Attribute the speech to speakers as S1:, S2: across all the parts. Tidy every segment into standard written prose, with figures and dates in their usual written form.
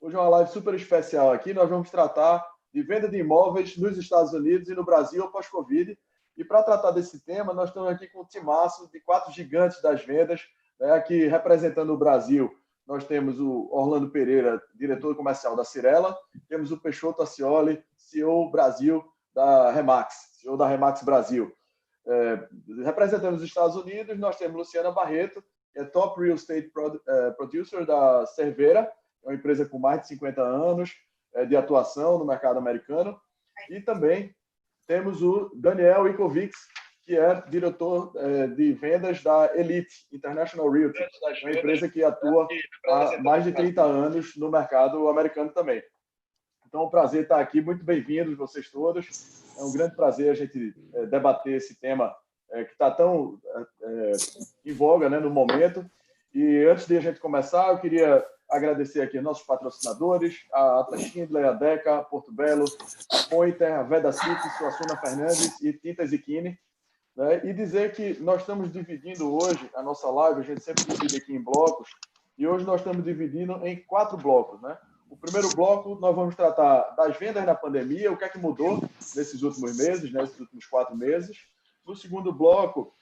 S1: Hoje é uma live super especial aqui. Nós vamos tratar de venda de imóveis nos Estados Unidos e no Brasil pós-Covid. E para tratar desse tema, nós estamos aqui com um timaço de 4 gigantes das vendas, né? Aqui representando o Brasil, nós temos o Orlando Pereira, diretor comercial da Cyrela, temos o Peixoto Acioli, CEO Brasil da Remax, CEO da Remax Brasil. Representando os Estados Unidos, nós temos Luciana Barreto, que é Top Real Estate Producer da Cervera, uma empresa com mais de 50 anos de atuação no mercado americano. E também temos o Daniel Ikovics, que é diretor de vendas da Elite International Realty, uma empresa que atua há mais de 30 anos no mercado americano também. Então, é um prazer estar aqui. Muito bem-vindos vocês todos. É um grande prazer a gente debater esse tema que está tão em voga, né, no momento. E antes de a gente começar, eu queria agradecer aqui nossos patrocinadores, a Atlas Schindler, a Deca, a Porto Belo, a Pointer, a Veda City, Suassuna Fernandes e Tintas Zicchini, né? E dizer que nós estamos dividindo hoje a nossa live, a gente sempre divide aqui em blocos, e hoje nós estamos dividindo em 4 blocos, né? O primeiro bloco, nós vamos tratar das vendas na pandemia, o que é que mudou nesses últimos meses, né, nesses últimos 4 meses. No segundo bloco,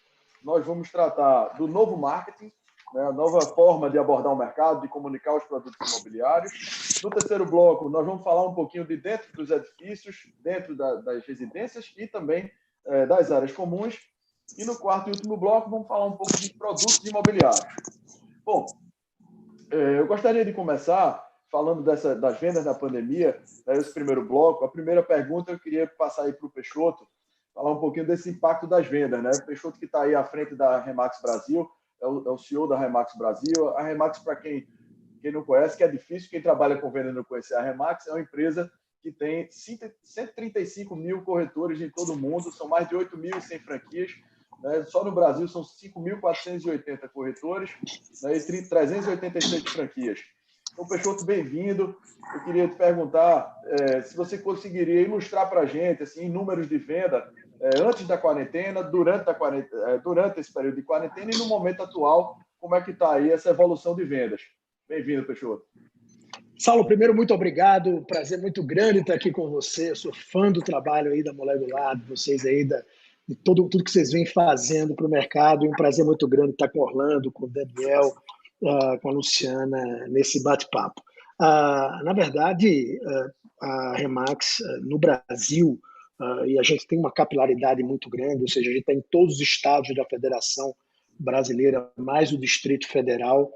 S1: nós vamos tratar do novo marketing, né, a nova forma de abordar o mercado, de comunicar os produtos imobiliários. No terceiro bloco, nós vamos falar um pouquinho de dentro dos edifícios, dentro das residências e também das áreas comuns. E no quarto e último bloco, vamos falar um pouco de produtos imobiliários. Bom, eu gostaria de começar falando das vendas da pandemia, esse primeiro bloco. A primeira pergunta eu queria passar aí para o Peixoto, falar um pouquinho desse impacto das vendas, né? O Peixoto, que está aí à frente da Remax Brasil, é o CEO da Remax Brasil. A Remax, para quem não conhece, que é difícil, quem trabalha com venda não conhecer a Remax, é uma empresa que tem 135 mil corretores em todo o mundo, são mais de 8.100 franquias, né? Só no Brasil são 5.480 corretores, né? E 386 franquias. Então, Peixoto, bem-vindo. Eu queria te perguntar se você conseguiria ilustrar para a gente, assim, em números de venda, antes da quarentena, durante esse período de quarentena e no momento atual, como é que está aí essa evolução de vendas? Bem-vindo, Peixoto.
S2: Saulo, primeiro, muito obrigado. Prazer muito grande estar aqui com você. Eu sou fã do trabalho aí da Mulher do Lado, vocês aí, de tudo que vocês vêm fazendo para o mercado. E um prazer muito grande estar com o Orlando, com o Daniel, com a Luciana, nesse bate-papo. Na verdade, a Remax, no Brasil, e a gente tem uma capilaridade muito grande, ou seja, a gente está em todos os estados da Federação Brasileira, mais o Distrito Federal,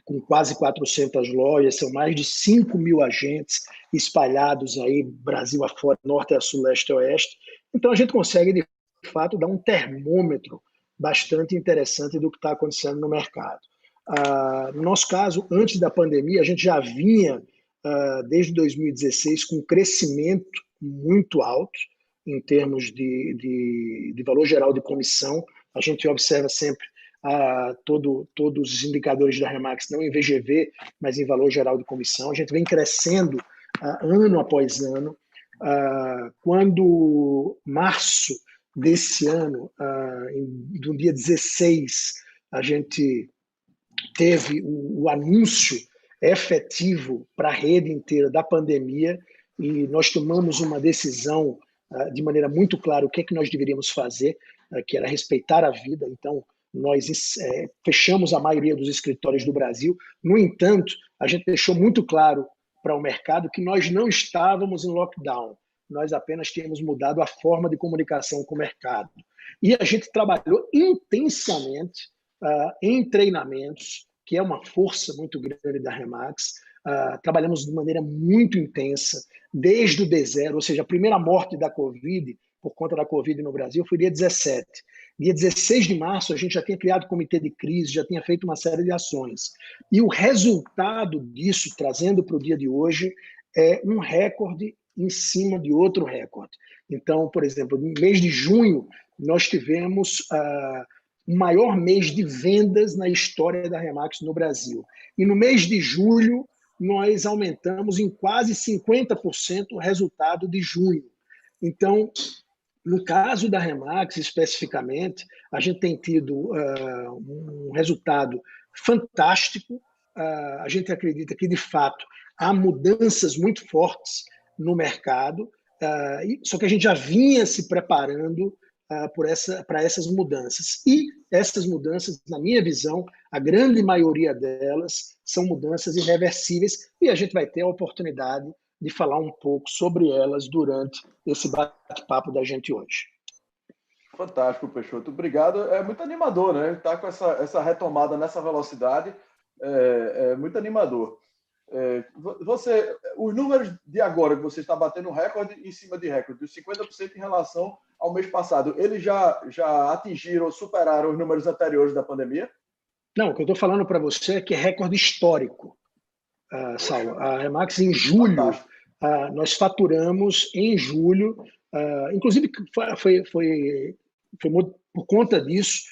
S2: com quase 400 lojas, são mais de 5 mil agentes espalhados aí, Brasil afora, norte a sul, leste a oeste. Então, a gente consegue, de fato, dar um termômetro bastante interessante do que está acontecendo no mercado. No nosso caso, antes da pandemia, a gente já vinha, desde 2016, com um crescimento muito alto em termos de valor geral de comissão. A gente observa sempre todos os indicadores da Remax, não em VGV, mas em valor geral de comissão. A gente vem crescendo ano após ano. Quando março desse ano, no dia 16, a gente teve o anúncio efetivo para a rede inteira da pandemia e nós tomamos uma decisão de maneira muito clara o que é que nós deveríamos fazer, que era respeitar a vida. Então, nós fechamos a maioria dos escritórios do Brasil. No entanto, a gente deixou muito claro para o mercado que nós não estávamos em lockdown, nós apenas tínhamos mudado a forma de comunicação com o mercado. E a gente trabalhou intensamente em treinamentos, que é uma força muito grande da Remax. Trabalhamos de maneira muito intensa, desde o D0, ou seja, a primeira morte da Covid, por conta da Covid no Brasil, foi dia 17. Dia 16 de março, a gente já tinha criado comitê de crise, já tinha feito uma série de ações. E o resultado disso, trazendo para o dia de hoje, é um recorde em cima de outro recorde. Então, por exemplo, no mês de junho, nós tivemos o maior mês de vendas na história da Remax no Brasil. E no mês de julho, nós aumentamos em quase 50% o resultado de junho. Então, no caso da Remax, especificamente, a gente tem tido um resultado fantástico a gente acredita que, de fato, há mudanças muito fortes no mercado, só que a gente já vinha se preparando para essas mudanças. E essas mudanças, na minha visão, a grande maioria delas são mudanças irreversíveis e a gente vai ter a oportunidade de falar um pouco sobre elas durante esse bate-papo da gente hoje.
S1: Fantástico, Peixoto. Obrigado. É muito animador, né? Estar com essa retomada nessa velocidade é muito animador. Os números de agora, que você está batendo recorde em cima de recorde, os 50% em relação ao mês passado, eles já atingiram ou superaram os números anteriores da pandemia?
S2: Não, o que eu estou falando para você é que é recorde histórico, Saulo. A Remax, em julho, nós faturamos em julho, inclusive foi por conta disso,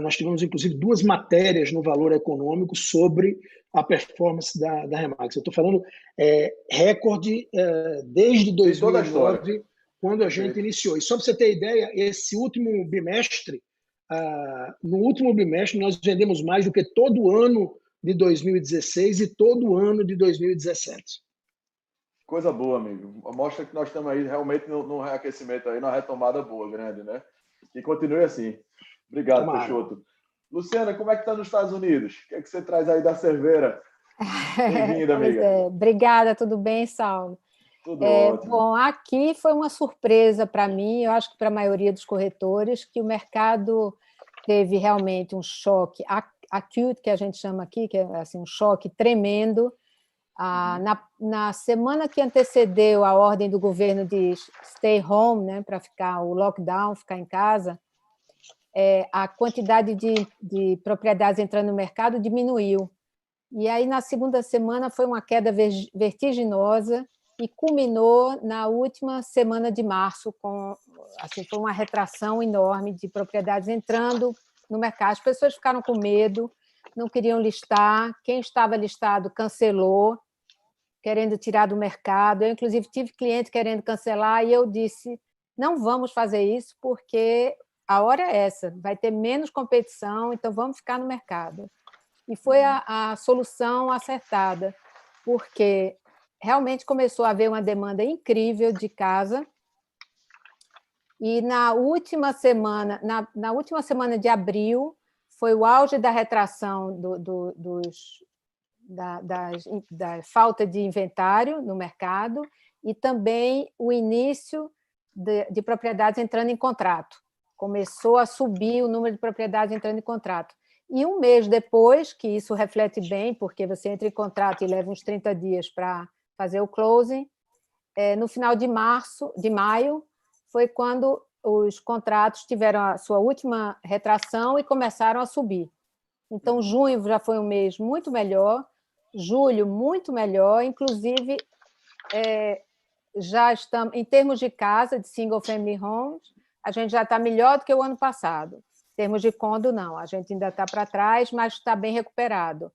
S2: nós tivemos inclusive 2 matérias no Valor Econômico sobre a performance da Remax. Eu estou falando recorde desde 2009, quando a gente iniciou. E só para você ter ideia, esse último bimestre, no último bimestre, nós vendemos mais do que todo o ano de 2016 e todo o ano de 2017.
S1: Coisa boa, amigo. Mostra que nós estamos aí realmente no reaquecimento, aí, numa retomada boa, grande, né? E continue assim. Obrigado, Peixoto. Luciana, como é que está nos Estados Unidos? O que é que você traz aí da Cerveira? Bem-vinda, amiga.
S3: Obrigada, tudo bem, Saulo?
S1: Tudo ótimo.
S3: Bom, aqui foi uma surpresa para mim, eu acho que para a maioria dos corretores, que o mercado teve realmente um choque acute, que a gente chama aqui, que é assim, um choque tremendo. Na semana que antecedeu a ordem do governo de stay home, né, para ficar o lockdown, ficar em casa, a quantidade de propriedades entrando no mercado diminuiu. E aí, na segunda semana, foi uma queda vertiginosa e culminou na última semana de março, foi uma retração enorme de propriedades entrando no mercado. As pessoas ficaram com medo, não queriam listar, quem estava listado cancelou, querendo tirar do mercado. Eu, inclusive, tive cliente querendo cancelar e eu disse, não vamos fazer isso porque a hora é essa, vai ter menos competição, então vamos ficar no mercado. E foi a solução acertada, porque realmente começou a haver uma demanda incrível de casa. E na última semana de abril, foi o auge da retração da falta de inventário no mercado e também o início de propriedades entrando em contrato. Começou a subir o número de propriedades entrando em contrato. E um mês depois, que isso reflete bem, porque você entra em contrato e leva uns 30 dias para fazer o closing, no final de maio, foi quando os contratos tiveram a sua última retração e começaram a subir. Então, junho já foi um mês muito melhor, julho muito melhor, inclusive já estamos, em termos de casa, de single family homes, a gente já está melhor do que o ano passado. Em termos de condo, não, a gente ainda está para trás, mas está bem recuperado.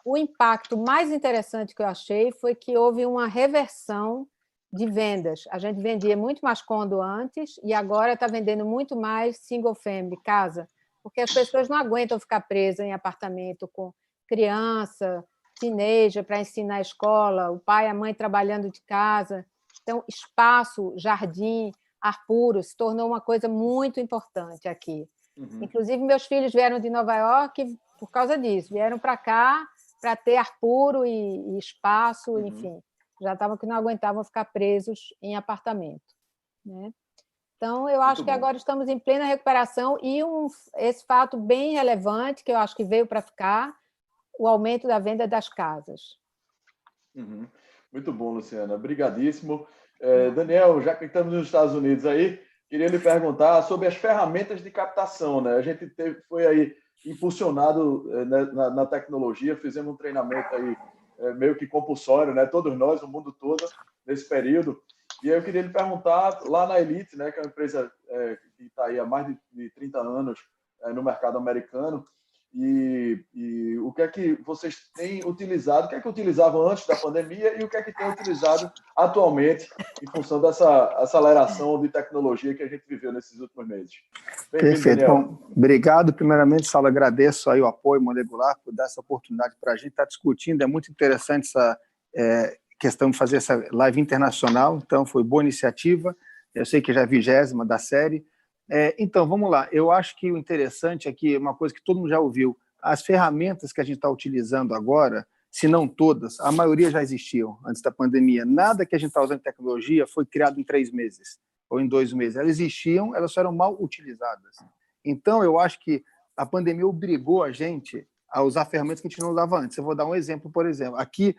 S3: O impacto mais interessante que eu achei foi que houve uma reversão de vendas. A gente vendia muito mais condo antes e agora está vendendo muito mais single family, casa, porque as pessoas não aguentam ficar presas em apartamento com criança, teenager para ensinar a escola, o pai e a mãe trabalhando de casa. Então, espaço, jardim, ar puro se tornou uma coisa muito importante aqui. Inclusive, meus filhos vieram de Nova York por causa disso, vieram para cá para ter ar puro e espaço, enfim. Já estavam que não aguentavam ficar presos em apartamento, né? Então, eu acho que agora estamos em plena recuperação e esse fato bem relevante, que eu acho que veio para ficar, o aumento da venda das casas.
S1: Muito bom, Luciana. Obrigadíssimo. Daniel, já que estamos nos Estados Unidos aí, queria lhe perguntar sobre as ferramentas de captação, né? A gente foi aí impulsionado na tecnologia, fizemos um treinamento aí meio que compulsório, né? Todos nós, o mundo todo, nesse período. E aí eu queria lhe perguntar, lá na Elite, né, que é uma empresa que está aí há mais de 30 anos no mercado americano, e o que é que vocês têm utilizado, o que é que utilizavam antes da pandemia e o que é que tem utilizado atualmente em função dessa aceleração de tecnologia que a gente viveu nesses últimos meses. Bem-vindo,
S4: Perfeito.
S1: Daniel.
S4: Bom, obrigado. Primeiramente, Saulo, agradeço aí o apoio molecular por dar essa oportunidade para a gente estar discutindo. É muito interessante essa questão de fazer essa live internacional, então foi boa iniciativa. Eu sei que já é a 20ª da série. Então, vamos lá. Eu acho que o interessante é que uma coisa que todo mundo já ouviu, as ferramentas que a gente está utilizando agora, se não todas, a maioria já existiam antes da pandemia. Nada que a gente está usando de tecnologia foi criado em 3 meses ou em 2 meses. Elas existiam, elas só eram mal utilizadas. Então, eu acho que a pandemia obrigou a gente a usar ferramentas que a gente não usava antes. Eu vou dar um exemplo, por exemplo. Aqui,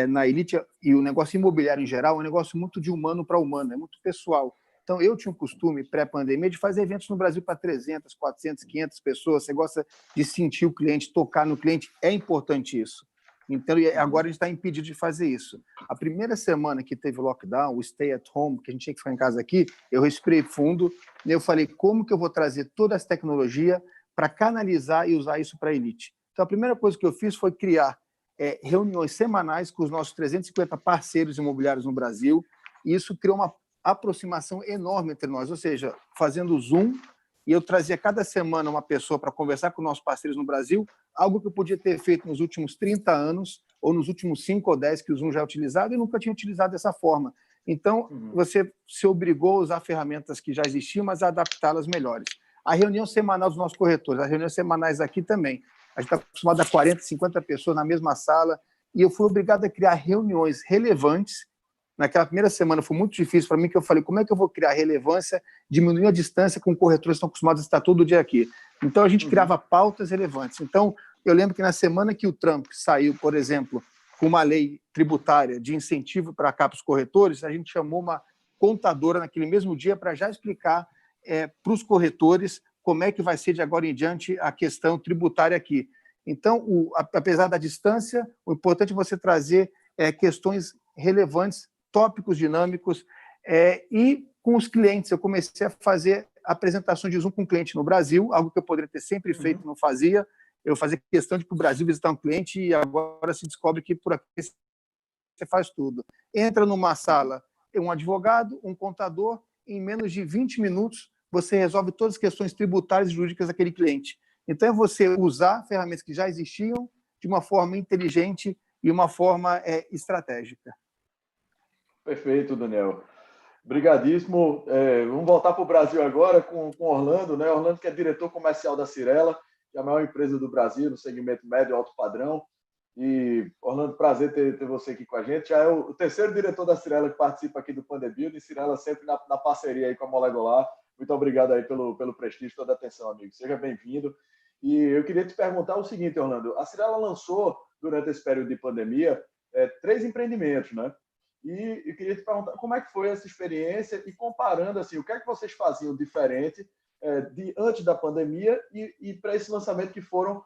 S4: na Elite, e o negócio imobiliário em geral, é um negócio muito de humano para humano, é muito pessoal. Então, eu tinha um costume, pré-pandemia, de fazer eventos no Brasil para 300, 400, 500 pessoas. Você gosta de sentir o cliente, tocar no cliente, é importante isso. Então, agora a gente está impedido de fazer isso. A primeira semana que teve o lockdown, o stay at home, que a gente tinha que ficar em casa aqui, eu respirei fundo e eu falei, como que eu vou trazer toda essa tecnologia para canalizar e usar isso para a Elite? Então, a primeira coisa que eu fiz foi criar reuniões semanais com os nossos 350 parceiros imobiliários no Brasil, e isso criou uma aproximação enorme entre nós, ou seja, fazendo Zoom, e eu trazia cada semana uma pessoa para conversar com nossos parceiros no Brasil, algo que eu podia ter feito nos últimos 30 anos, ou nos últimos 5 ou 10 que o Zoom já é utilizado, e nunca tinha utilizado dessa forma. Então, você se obrigou a usar ferramentas que já existiam, mas a adaptá-las melhores. A reunião semanal dos nossos corretores, as reuniões semanais aqui também. A gente está acostumado a 40, 50 pessoas na mesma sala, e eu fui obrigado a criar reuniões relevantes. Naquela primeira semana foi muito difícil para mim, que eu falei, como é que eu vou criar relevância, diminuir a distância com corretores que estão acostumados a estar todo dia aqui? Então, a gente criava pautas relevantes. Então, eu lembro que na semana que o Trump saiu, por exemplo, com uma lei tributária de incentivo para cá para os corretores, a gente chamou uma contadora naquele mesmo dia para já explicar para os corretores como é que vai ser de agora em diante a questão tributária aqui. Então, apesar da distância, o importante é você trazer questões relevantes, tópicos dinâmicos, e com os clientes. Eu comecei a fazer apresentações de Zoom com cliente no Brasil, algo que eu poderia ter sempre feito, não fazia. Eu fazia questão de ir para o Brasil visitar um cliente e agora se descobre que por aqui você faz tudo. Entra numa sala, um advogado, um contador, em menos de 20 minutos você resolve todas as questões tributárias e jurídicas daquele cliente. Então, é você usar ferramentas que já existiam de uma forma inteligente e uma forma estratégica.
S1: Perfeito, Daniel. Obrigadíssimo. Vamos voltar para o Brasil agora com Orlando, né? Orlando, que é diretor comercial da Cyrela, que é a maior empresa do Brasil no segmento médio e alto padrão. E, Orlando, prazer ter você aqui com a gente. Já é o terceiro diretor da Cyrela que participa aqui do Pandebuild, e Cyrela sempre na parceria aí com a Molecular. Muito obrigado aí pelo prestígio, toda a atenção, amigo. Seja bem-vindo. E eu queria te perguntar o seguinte, Orlando. A Cyrela lançou, durante esse período de pandemia, 3 empreendimentos, né? E eu queria te perguntar como é que foi essa experiência e comparando, assim, o que é que vocês faziam diferente de antes da pandemia e para esse lançamento que foram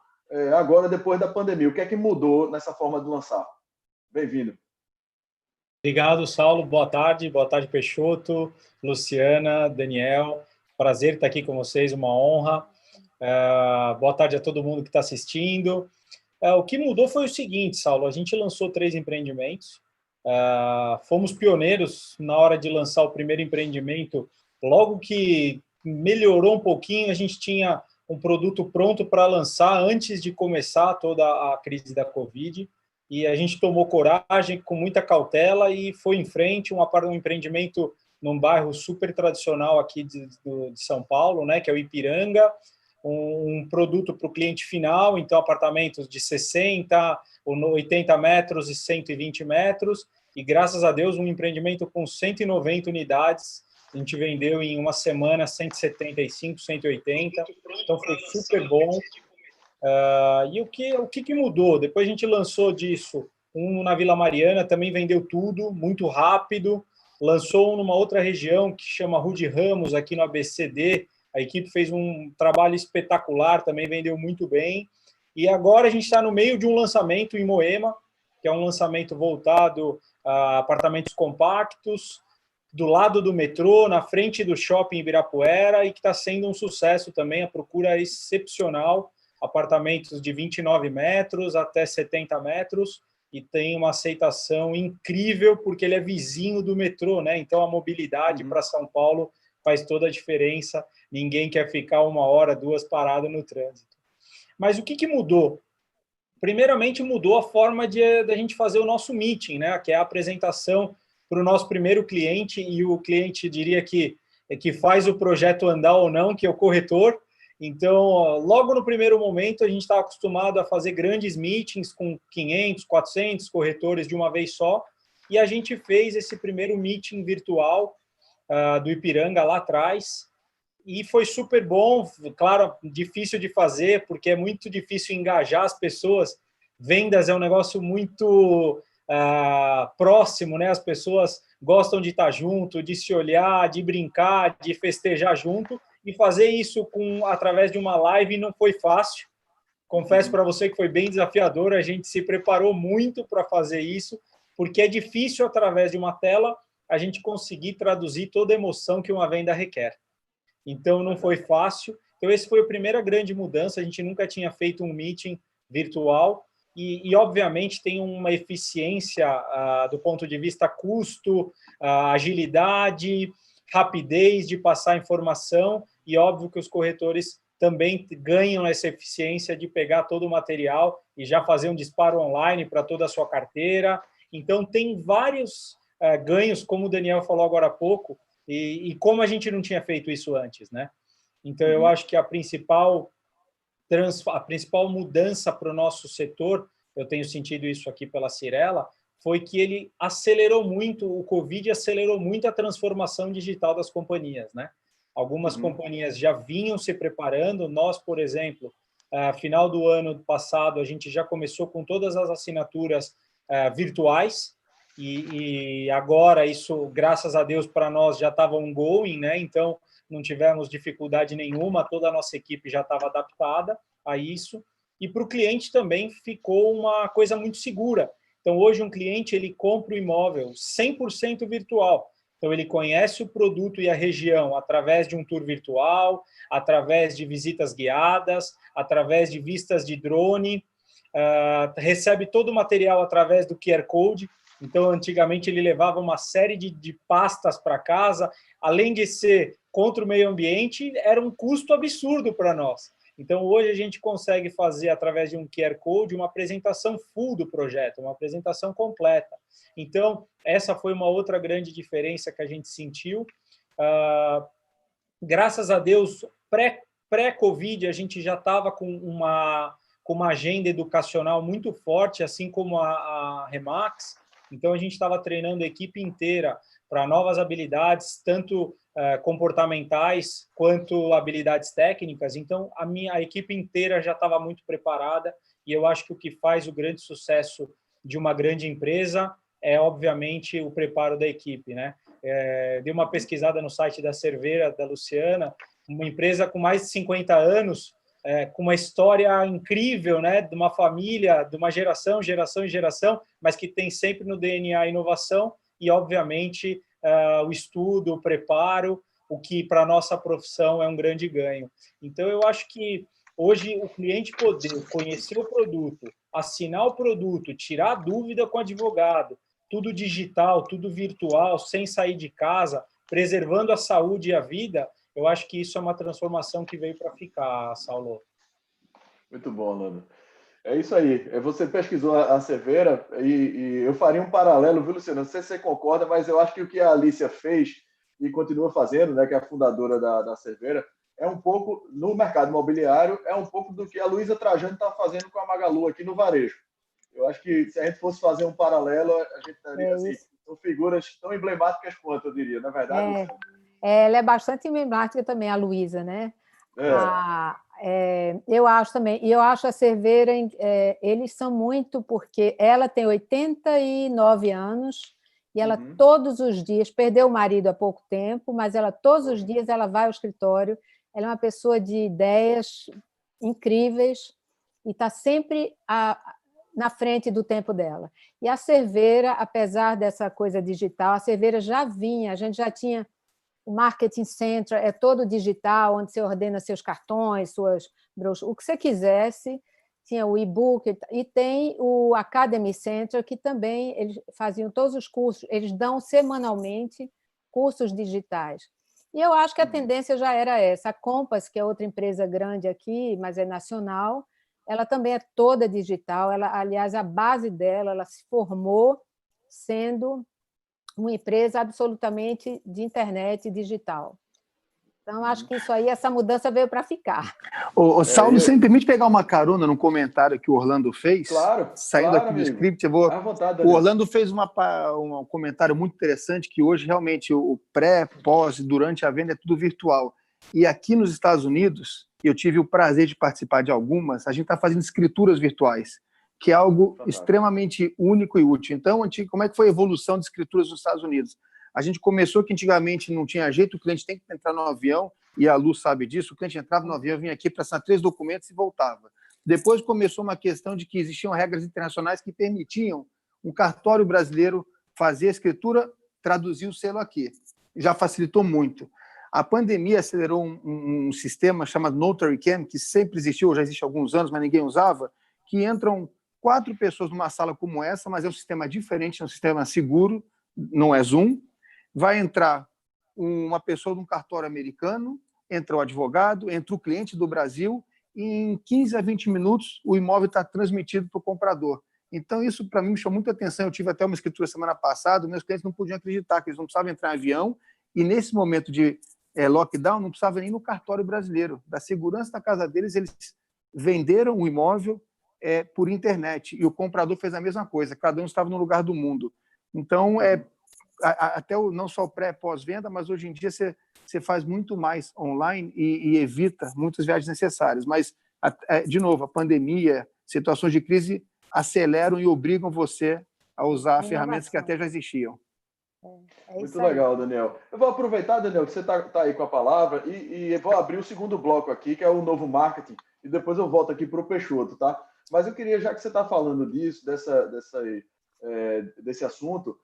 S1: agora, depois da pandemia. O que é que mudou nessa forma de lançar? Bem-vindo.
S5: Obrigado, Saulo. Boa tarde, Peixoto, Luciana, Daniel. Prazer estar aqui com vocês, uma honra. Boa tarde a todo mundo que está assistindo. O que mudou foi o seguinte, Saulo, a gente lançou 3 empreendimentos, fomos pioneiros na hora de lançar o primeiro empreendimento. Logo que melhorou um pouquinho, a gente tinha um produto pronto para lançar antes de começar toda a crise da Covid, e a gente tomou coragem, com muita cautela, e foi em frente, um empreendimento num bairro super tradicional aqui de São Paulo, né, que é o Ipiranga, um produto para o cliente final, então apartamentos de 60 ou 80 metros e 120 metros, e graças a Deus um empreendimento com 190 unidades, a gente vendeu em uma semana 175, 180, então foi super bom. E o que mudou? Depois a gente lançou disso um na Vila Mariana, também vendeu tudo, muito rápido, lançou um numa outra região que chama Rude Ramos, aqui no ABCD, a equipe fez um trabalho espetacular, também vendeu muito bem. E agora a gente está no meio de um lançamento em Moema, que é um lançamento voltado a apartamentos compactos, do lado do metrô, na frente do shopping Ibirapuera, e que está sendo um sucesso também, a procura é excepcional. apartamentos de 29 metros até 70 metros, e tem uma aceitação incrível, porque ele é vizinho do metrô, né? Então, a mobilidade para São Paulo faz toda a diferença. Ninguém quer ficar 1 hora, 2 parado no trânsito. Mas o que mudou? Primeiramente, mudou a forma de a gente fazer o nosso meeting, né? Que é a apresentação para o nosso primeiro cliente, e o cliente diria que faz o projeto andar ou não, que é o corretor. Então, logo no primeiro momento, a gente estava acostumado a fazer grandes meetings com 500, 400 corretores de uma vez só, e a gente fez esse primeiro meeting virtual do Ipiranga lá atrás, e foi super bom. Claro, difícil de fazer, porque é muito difícil engajar as pessoas. Vendas é um negócio muito próximo, né? As pessoas gostam de estar junto, de se olhar, de brincar, de festejar junto, e fazer isso através de uma live não foi fácil. Confesso para você que foi bem desafiador, a gente se preparou muito para fazer isso, porque é difícil, através de uma tela, a gente conseguir traduzir toda a emoção que uma venda requer. Então, não foi fácil. Então, essa foi a primeira grande mudança. A gente nunca tinha feito um meeting virtual e obviamente, tem uma eficiência do ponto de vista custo, agilidade, rapidez de passar informação, e óbvio que os corretores também ganham essa eficiência de pegar todo o material e já fazer um disparo online para toda a sua carteira. Então, tem vários ganhos, como o Daniel falou agora há pouco, e como a gente não tinha feito isso antes, né? Então, eu acho que a principal mudança para o nosso setor, eu tenho sentido isso aqui pela Cyrela, foi que ele acelerou muito, o Covid acelerou muito a transformação digital das companhias, né? Algumas companhias já vinham se preparando. Nós, por exemplo, final do ano passado, a gente já começou com todas as assinaturas virtuais, e agora isso, graças a Deus, para nós já estava ongoing, né? Então, não tivemos dificuldade nenhuma, toda a nossa equipe já estava adaptada a isso, e para o cliente também ficou uma coisa muito segura. Então, hoje, um cliente ele compra o imóvel 100% virtual. Então, ele conhece o produto e a região através de um tour virtual, através de visitas guiadas, através de vistas de drone, recebe todo o material através do QR Code. Então, antigamente, ele levava uma série de pastas para casa. Além de ser contra o meio ambiente, era um custo absurdo para nós. Então, hoje a gente consegue fazer, através de um QR Code, uma apresentação full do projeto, uma apresentação completa. Então, essa foi uma outra grande diferença que a gente sentiu. Graças a Deus, pré-Covid, a gente já estava com uma agenda educacional muito forte, assim como a Remax. Então, a gente estava treinando a equipe inteira para novas habilidades, tanto comportamentais quanto habilidades técnicas. Então, a equipe inteira já estava muito preparada, e eu acho que o que faz o grande sucesso de uma grande empresa é, obviamente, o preparo da equipe, né? Dei uma pesquisada no site da Cerveira, da Luciana, uma empresa com mais de 50 anos, com uma história incrível, né? De uma família, de uma geração em geração, mas que tem sempre no DNA a inovação e, obviamente, o estudo, o preparo, o que para a nossa profissão é um grande ganho. Então, eu acho que hoje o cliente poder conhecer o produto, assinar o produto, tirar dúvida com o advogado, tudo digital, tudo virtual, sem sair de casa, preservando a saúde e a vida, eu acho que isso é uma transformação que veio para ficar, Saulo.
S1: Muito bom, Nando. É isso aí. Você pesquisou a Cerveira e eu faria um paralelo, viu, Luciano? Não sei se você concorda, mas eu acho que o que a Alicia fez e continua fazendo, né, que é a fundadora da Cerveira, é um pouco, no mercado imobiliário, é um pouco do que a Luísa Trajano está fazendo com a Magalu aqui no varejo. Eu acho que se a gente fosse fazer um paralelo, a gente estaria assim, são figuras tão emblemáticas quanto, eu diria, na verdade.
S3: Ela é bastante emblemática também, a Luísa, né? Eu acho também, e eu acho a Cerveira, eles são muito, porque ela tem 89 anos e ela todos os dias, perdeu o marido há pouco tempo, mas ela todos os dias ela vai ao escritório, ela é uma pessoa de ideias incríveis e está sempre na frente do tempo dela. E a Cerveira, apesar dessa coisa digital, a Cerveira já vinha, a gente já tinha o Marketing Center, é todo digital, onde você ordena seus cartões, o que você quisesse. Tinha o e-book e tem o Academy Center, que também eles faziam todos os cursos, eles dão semanalmente cursos digitais. E eu acho que a tendência já era essa. A Compass, que é outra empresa grande aqui, mas é nacional, ela também é toda digital. Ela, aliás, a base dela, ela se formou sendo uma empresa absolutamente de internet digital. Então, acho que isso aí, essa mudança veio para ficar.
S4: Saulo, você me permite pegar uma carona no comentário que o Orlando fez?
S1: Claro,
S4: Saindo
S1: claro,
S4: aqui do
S1: amigo.
S4: script,
S1: À vontade,
S4: o Orlando fez um comentário muito interessante, que hoje realmente o pré, pós, durante a venda é tudo virtual. E aqui nos Estados Unidos, eu tive o prazer de participar de algumas, a gente está fazendo escrituras virtuais, que é algo extremamente único e útil. Então, como é que foi a evolução de escrituras nos Estados Unidos? A gente começou que antigamente não tinha jeito, o cliente tem que entrar no avião, e a Lu sabe disso, o cliente entrava no avião, vinha aqui para assinar 3 documentos e voltava. Depois começou uma questão de que existiam regras internacionais que permitiam um cartório brasileiro fazer a escritura, traduzir o selo aqui. Já facilitou muito. A pandemia acelerou um sistema chamado Notary Cam, que sempre existiu, já existe há alguns anos, mas ninguém usava, que entram 4 pessoas numa sala como essa, mas é um sistema diferente, é um sistema seguro, não é Zoom. Vai entrar uma pessoa de um cartório americano, entra o advogado, entra o cliente do Brasil, e em 15 a 20 minutos o imóvel está transmitido para o comprador. Então, isso para mim me chamou muita atenção. Eu tive até uma escritura semana passada, meus clientes não podiam acreditar que eles não precisavam entrar em avião, e nesse momento de lockdown não precisava nem no cartório brasileiro. Da segurança da casa deles, eles venderam o imóvel por internet, e o comprador fez a mesma coisa, cada um estava no lugar do mundo. Então, até não só o pré e pós-venda, mas hoje em dia você faz muito mais online e evita muitas viagens necessárias. Mas, de novo, a pandemia, situações de crise aceleram e obrigam você a usar ferramentas que até já existiam.
S1: Muito legal, Daniel. Eu vou aproveitar, Daniel, que você está aí com a palavra e vou abrir o segundo bloco aqui, que é o novo marketing, e depois eu volto aqui para o Peixoto, tá? Mas eu queria, já que você está falando disso, desse assunto,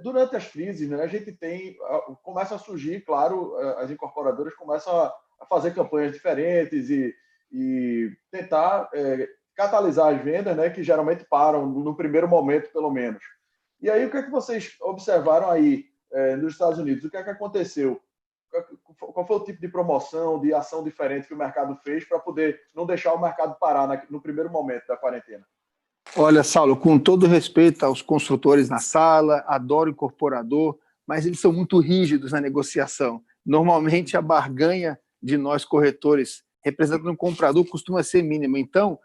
S1: durante as crises, né, a gente começa a surgir, claro, as incorporadoras começam a fazer campanhas diferentes e tentar catalisar as vendas, né, que geralmente param no primeiro momento, pelo menos. E aí, o que é que vocês observaram aí nos Estados Unidos? O que é que aconteceu? Qual foi o tipo de promoção, de ação diferente que o mercado fez para poder não deixar o mercado parar no primeiro momento da quarentena?
S4: Olha, Saulo, com todo respeito aos construtores na sala, adoro incorporador, mas eles são muito rígidos na negociação. Normalmente, a barganha de nós corretores representando um comprador costuma ser mínima. Então,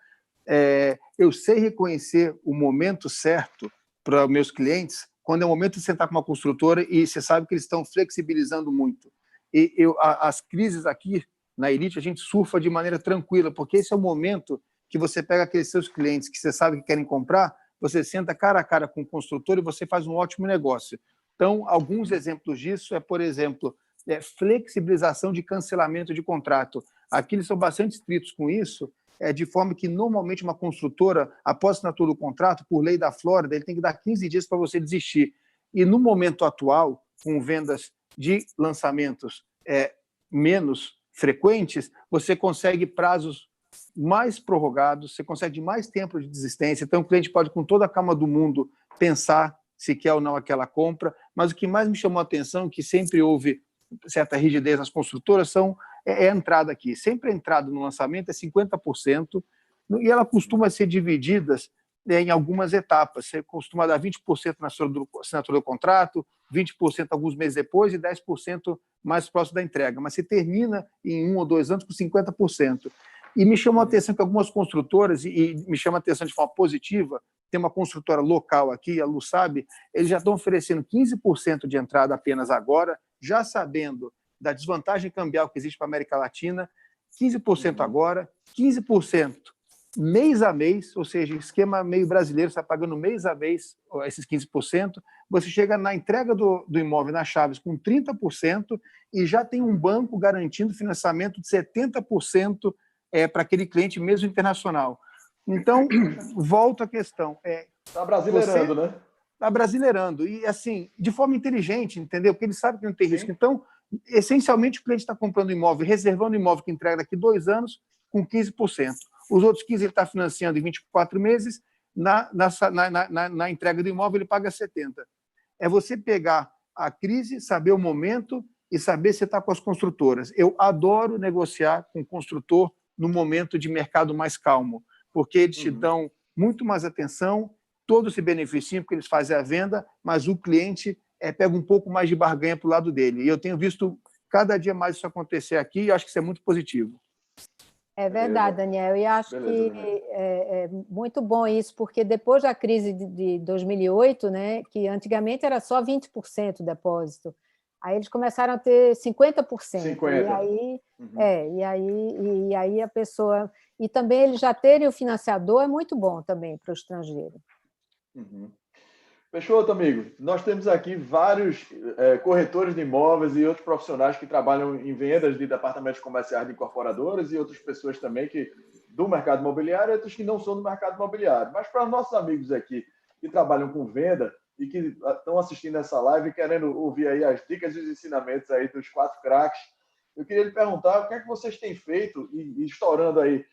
S4: eu sei reconhecer o momento certo para meus clientes quando é o momento de sentar com uma construtora e você sabe que eles estão flexibilizando muito. E as crises aqui na Elite, a gente surfa de maneira tranquila, porque esse é o momento que você pega aqueles seus clientes que você sabe que querem comprar, você senta cara a cara com o construtor e você faz um ótimo negócio. Então, alguns exemplos disso por exemplo, flexibilização de cancelamento de contrato. Aqui eles são bastante estritos com isso, de forma que, normalmente, uma construtora, após a assinatura do contrato, por lei da Flórida, ele tem que dar 15 dias para você desistir. E, no momento atual, com vendas de lançamentos menos frequentes, você consegue prazos mais prorrogados, você consegue mais tempo de desistência. Então, o cliente pode, com toda a calma do mundo, pensar se quer ou não aquela compra. Mas o que mais me chamou a atenção, que sempre houve certa rigidez nas construtoras, é a entrada aqui. Sempre a entrada no lançamento é 50%, e ela costuma ser dividida em algumas etapas. Você costuma dar 20% na assinatura do contrato, 20% alguns meses depois e 10% mais próximo da entrega. Mas você termina em 1 ou 2 anos com 50%. E me chamou a atenção que algumas construtoras, e me chama a atenção de forma positiva, tem uma construtora local aqui, a Lu sabe, eles já estão oferecendo 15% de entrada apenas agora, já sabendo da desvantagem cambial que existe para a América Latina, 15% agora, 15% mês a mês, ou seja, esquema meio brasileiro, você está pagando mês a mês esses 15%, você chega na entrega do imóvel nas chaves com 30% e já tem um banco garantindo financiamento de 70% para aquele cliente mesmo internacional. Então, volto à questão.
S1: Está brasileirando, né?
S4: Está brasileirando. E, assim, de forma inteligente, entendeu? Porque ele sabe que não tem risco. Então, essencialmente, o cliente está comprando imóvel, reservando imóvel que entrega daqui 2 anos, com 15%. Os outros 15% ele está financiando em 24 meses, na entrega do imóvel ele paga 70%. É você pegar a crise, saber o momento e saber se está com as construtoras. Eu adoro negociar com o construtor no momento de mercado mais calmo, porque eles te dão muito mais atenção, todos se beneficiam porque eles fazem a venda, mas o cliente pega um pouco mais de barganha para o lado dele. E eu tenho visto cada dia mais isso acontecer aqui e acho que isso é muito positivo.
S3: É verdade, Daniel, e acho que é muito bom isso, porque depois da crise de 2008, né, que antigamente era só 20% o depósito, aí eles começaram a ter 50%.
S1: 50%.
S3: E aí a pessoa... E também eles já terem o financiador é muito bom também para o estrangeiro.
S1: Peixoto, amigo, nós temos aqui vários corretores de imóveis e outros profissionais que trabalham em vendas de departamentos comerciais de incorporadoras e outras pessoas também do mercado imobiliário e outros que não são do mercado imobiliário. Mas para nossos amigos aqui que trabalham com venda e que estão assistindo essa live querendo ouvir aí as dicas e os ensinamentos aí dos 4 craques, eu queria lhe perguntar o que é que vocês têm feito e estourando aí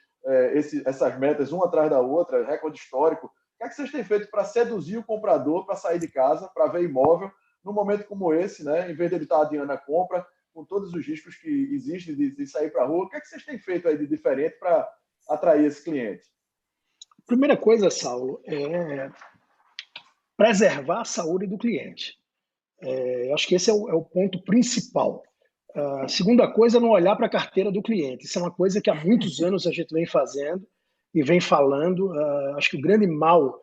S1: essas metas uma atrás da outra, recorde histórico. O que é que vocês têm feito para seduzir o comprador para sair de casa, para ver imóvel, num momento como esse, né? Em vez de ele estar adiando a compra, com todos os riscos que existem de sair para a rua, o que é que vocês têm feito aí de diferente para atrair esse cliente?
S2: Primeira coisa, Saulo, é preservar a saúde do cliente. Eu acho que esse é o ponto principal. A segunda coisa é não olhar para a carteira do cliente. Isso é uma coisa que há muitos anos a gente vem fazendo e vem falando. Acho que o grande mal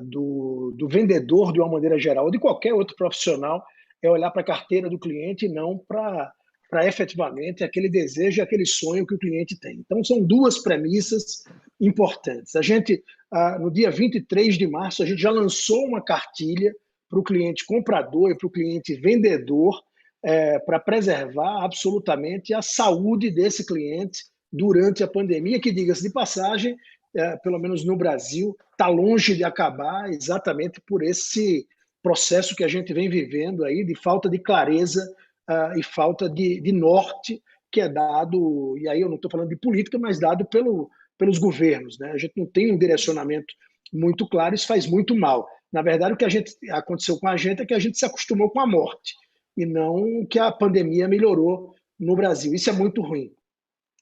S2: do vendedor, de uma maneira geral, ou de qualquer outro profissional, é olhar para a carteira do cliente e não para efetivamente aquele desejo, aquele sonho que o cliente tem. Então, são duas premissas importantes. A gente, no dia 23 de março, a gente já lançou uma cartilha para o cliente comprador e para o cliente vendedor, para preservar absolutamente a saúde desse cliente durante a pandemia, que, diga-se de passagem, pelo menos no Brasil, está longe de acabar exatamente por esse processo que a gente vem vivendo aí de falta de clareza e falta de norte que é dado, e aí eu não estou falando de política, mas dado pelos governos, né? A gente não tem um direcionamento muito claro, isso faz muito mal. Na verdade, o que aconteceu com a gente é que a gente se acostumou com a morte e não que a pandemia melhorou no Brasil. Isso é muito ruim.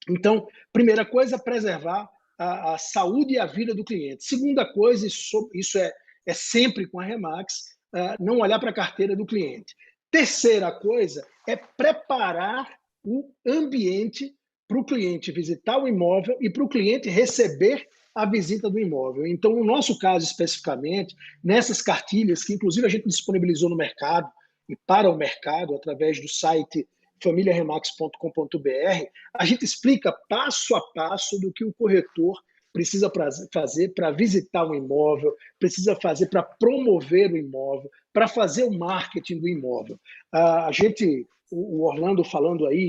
S2: Então, primeira coisa, preservar a saúde e a vida do cliente. Segunda coisa, isso é sempre com a Remax, não olhar para a carteira do cliente. Terceira coisa é preparar o ambiente para o cliente visitar o imóvel e para o cliente receber a visita do imóvel. Então, no nosso caso especificamente, nessas cartilhas que inclusive a gente disponibilizou no mercado e para o mercado através do site familiaremax.com.br, a gente explica passo a passo do que o corretor precisa fazer para visitar um imóvel, precisa fazer para promover o imóvel, para fazer o marketing do imóvel. O Orlando falando aí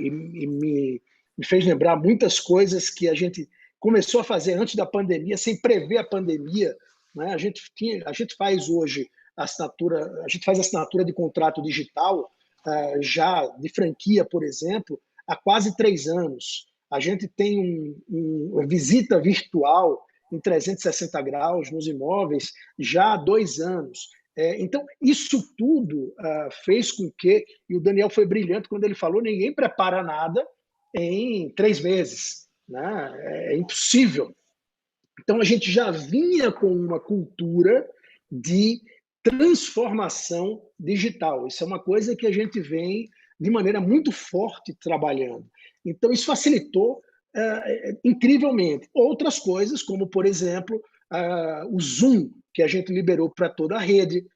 S2: e me fez lembrar muitas coisas que a gente começou a fazer antes da pandemia, sem prever a pandemia, né? A gente faz hoje a gente faz assinatura de contrato digital já de franquia, por exemplo, há quase 3 anos. A gente tem uma visita virtual em 360 graus nos imóveis já há 2 anos. Então, isso tudo fez com que, e o Daniel foi brilhante quando ele falou, ninguém prepara nada em 3 meses. Né? É impossível. Então, a gente já vinha com uma cultura de transformação digital. Isso é uma coisa que a gente vem de maneira muito forte trabalhando. Então, isso facilitou incrivelmente. Outras coisas, como, por exemplo, o Zoom, que a gente liberou para toda a rede,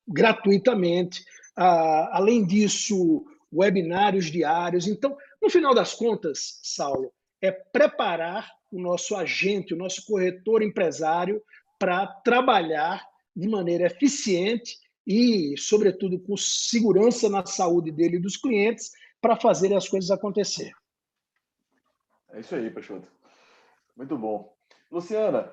S2: gratuitamente. Além disso, webinários diários. Então, no final das contas, Saulo, é preparar o nosso agente, o nosso corretor empresário para trabalhar de maneira eficiente e, sobretudo, com segurança na saúde dele e dos clientes para fazer as coisas acontecer.
S1: É isso aí, Peixoto. Muito bom. Luciana,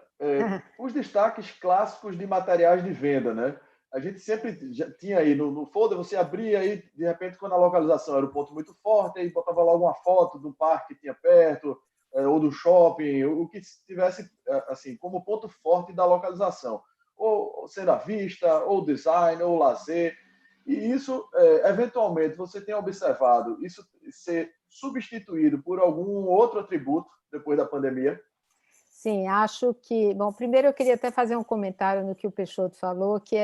S1: os destaques clássicos de materiais de venda, né? a gente sempre já tinha aí no folder, você abria aí, de repente, quando a localização era um ponto muito forte, aí botava logo uma foto do parque que tinha perto, ou do shopping, o que tivesse assim como ponto forte da localização, ou sendo a vista, ou design, ou lazer. E isso, eventualmente, você tem observado isso ser substituído por algum outro atributo depois da pandemia?
S3: Sim, acho que... Bom, primeiro eu queria até fazer um comentário no que o Peixoto falou, que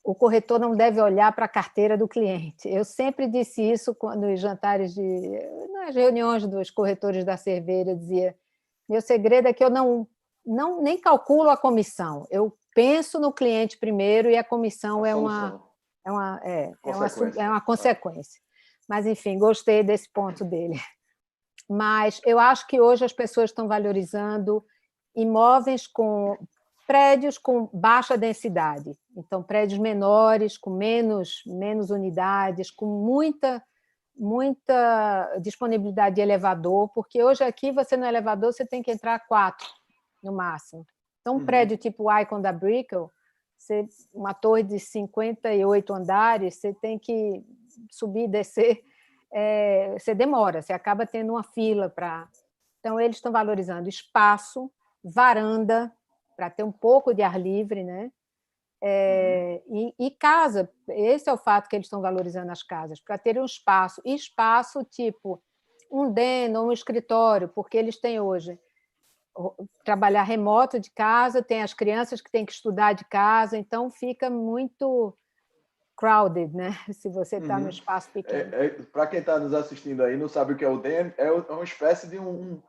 S3: o corretor não deve olhar para a carteira do cliente. Eu sempre disse isso nos jantares, nas reuniões dos corretores da cerveja, eu dizia, meu segredo é que eu nem calculo a comissão, eu penso no cliente primeiro e a comissão é uma consequência. Mas, enfim, gostei desse ponto dele. Mas eu acho que hoje as pessoas estão valorizando imóveis prédios com baixa densidade. Então, prédios menores, com menos unidades, com muita disponibilidade de elevador, porque hoje aqui, você no elevador, você tem que entrar 4, no máximo. Então, um prédio tipo o Icon da Brickell, uma torre de 58 andares, você tem que subir e descer, você demora, você acaba tendo uma fila para... Então, eles estão valorizando espaço, varanda, para ter um pouco de ar livre, né? E casa, esse é o fato que eles estão valorizando as casas, para ter um espaço tipo um den ou um escritório, porque eles têm hoje trabalhar remoto de casa, tem as crianças que têm que estudar de casa, então fica muito crowded, né? Se você está no espaço pequeno.
S1: Para quem está nos assistindo aí, não sabe o que é o den, é uma espécie de um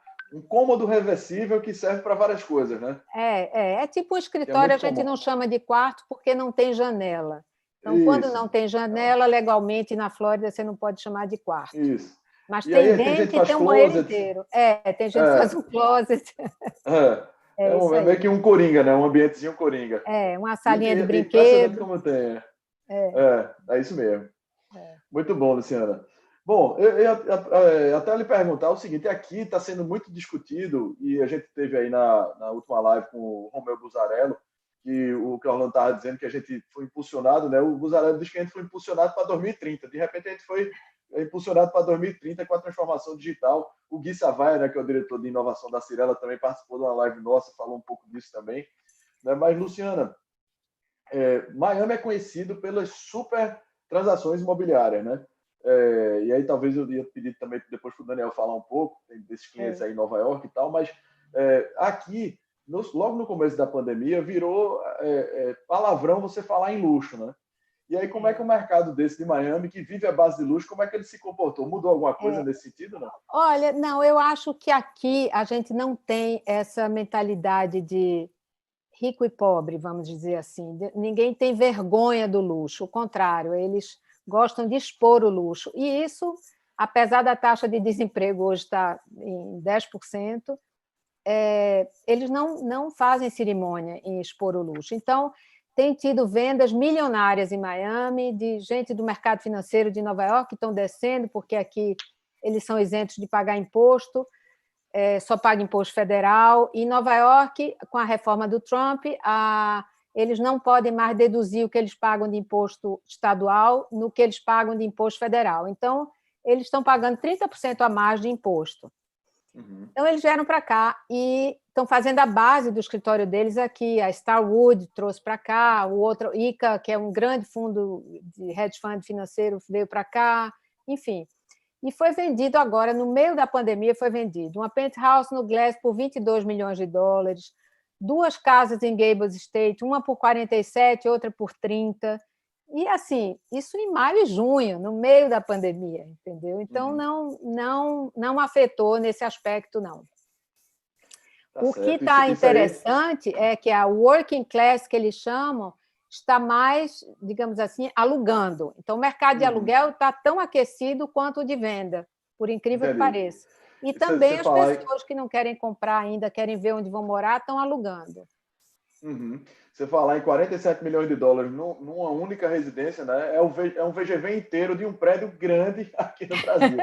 S1: cômodo reversível que serve para várias coisas, né?
S3: É tipo um escritório, a gente não chama de quarto porque não tem janela. Então, quando não tem janela, legalmente, na Flórida, você não pode chamar de quarto.
S1: Isso.
S3: Mas tem dentro que tem um banheiro inteiro. Tem gente que faz um closet.
S1: É meio que um coringa, né? Um ambientezinho coringa.
S3: Uma salinha de brinquedo.
S1: Impressionante como tem. É isso mesmo. Muito bom, Luciana. Bom, eu até lhe perguntar o seguinte, aqui está sendo muito discutido, e a gente teve aí na última live com o Romeu Buzarello, que o Orlando estava dizendo que a gente foi impulsionado, né? O Buzarello diz que a gente foi impulsionado para 2030. De repente, a gente foi impulsionado para 2030 com a transformação digital. O Gui Savaia, né, que é o diretor de inovação da Cirela, também participou de uma live nossa, falou um pouco disso também. Né? Mas, Luciana, Miami é conhecido pelas super transações imobiliárias, né? E aí talvez eu ia pedir também depois para o Daniel falar um pouco desses clientes aí em Nova York e tal, mas aqui, logo no começo da pandemia, virou palavrão você falar em luxo, né? E aí como é que o mercado desse de Miami, que vive à base de luxo, como é que ele se comportou? Mudou alguma coisa nesse sentido, não?
S3: Olha, não, eu acho que aqui a gente não tem essa mentalidade de rico e pobre, vamos dizer assim. Ninguém tem vergonha do luxo, o contrário, eles gostam de expor o luxo. E isso, apesar da taxa de desemprego hoje estar em 10%, eles não fazem cerimônia em expor o luxo. Então, tem tido vendas milionárias em Miami, de gente do mercado financeiro de Nova York que estão descendo, porque aqui eles são isentos de pagar imposto, só paga imposto federal. Em Nova York, com a reforma do Trump, eles não podem mais deduzir o que eles pagam de imposto estadual no que eles pagam de imposto federal. Então, eles estão pagando 30% a mais de imposto. Então, eles vieram para cá e estão fazendo a base do escritório deles aqui. A Starwood trouxe para cá, o outro, ICA, que é um grande fundo de hedge fund financeiro, veio para cá, enfim. E foi vendido agora, no meio da pandemia, foi vendido uma penthouse no Glass por $22 milhões, 2 casas em Gables Estate, uma por 47, outra por 30. E, assim, isso em maio e junho, no meio da pandemia, entendeu? Então, não afetou nesse aspecto, não. O que está interessante é que a working class, que eles chamam, está mais, digamos assim, alugando. Então, o mercado de aluguel está tão aquecido quanto o de venda, por incrível que pareça. E também as pessoas que não querem comprar ainda, querem ver onde vão morar, estão alugando.
S1: Você falar em $47 milhões numa única residência, né? É um VGV inteiro de um prédio grande aqui no Brasil.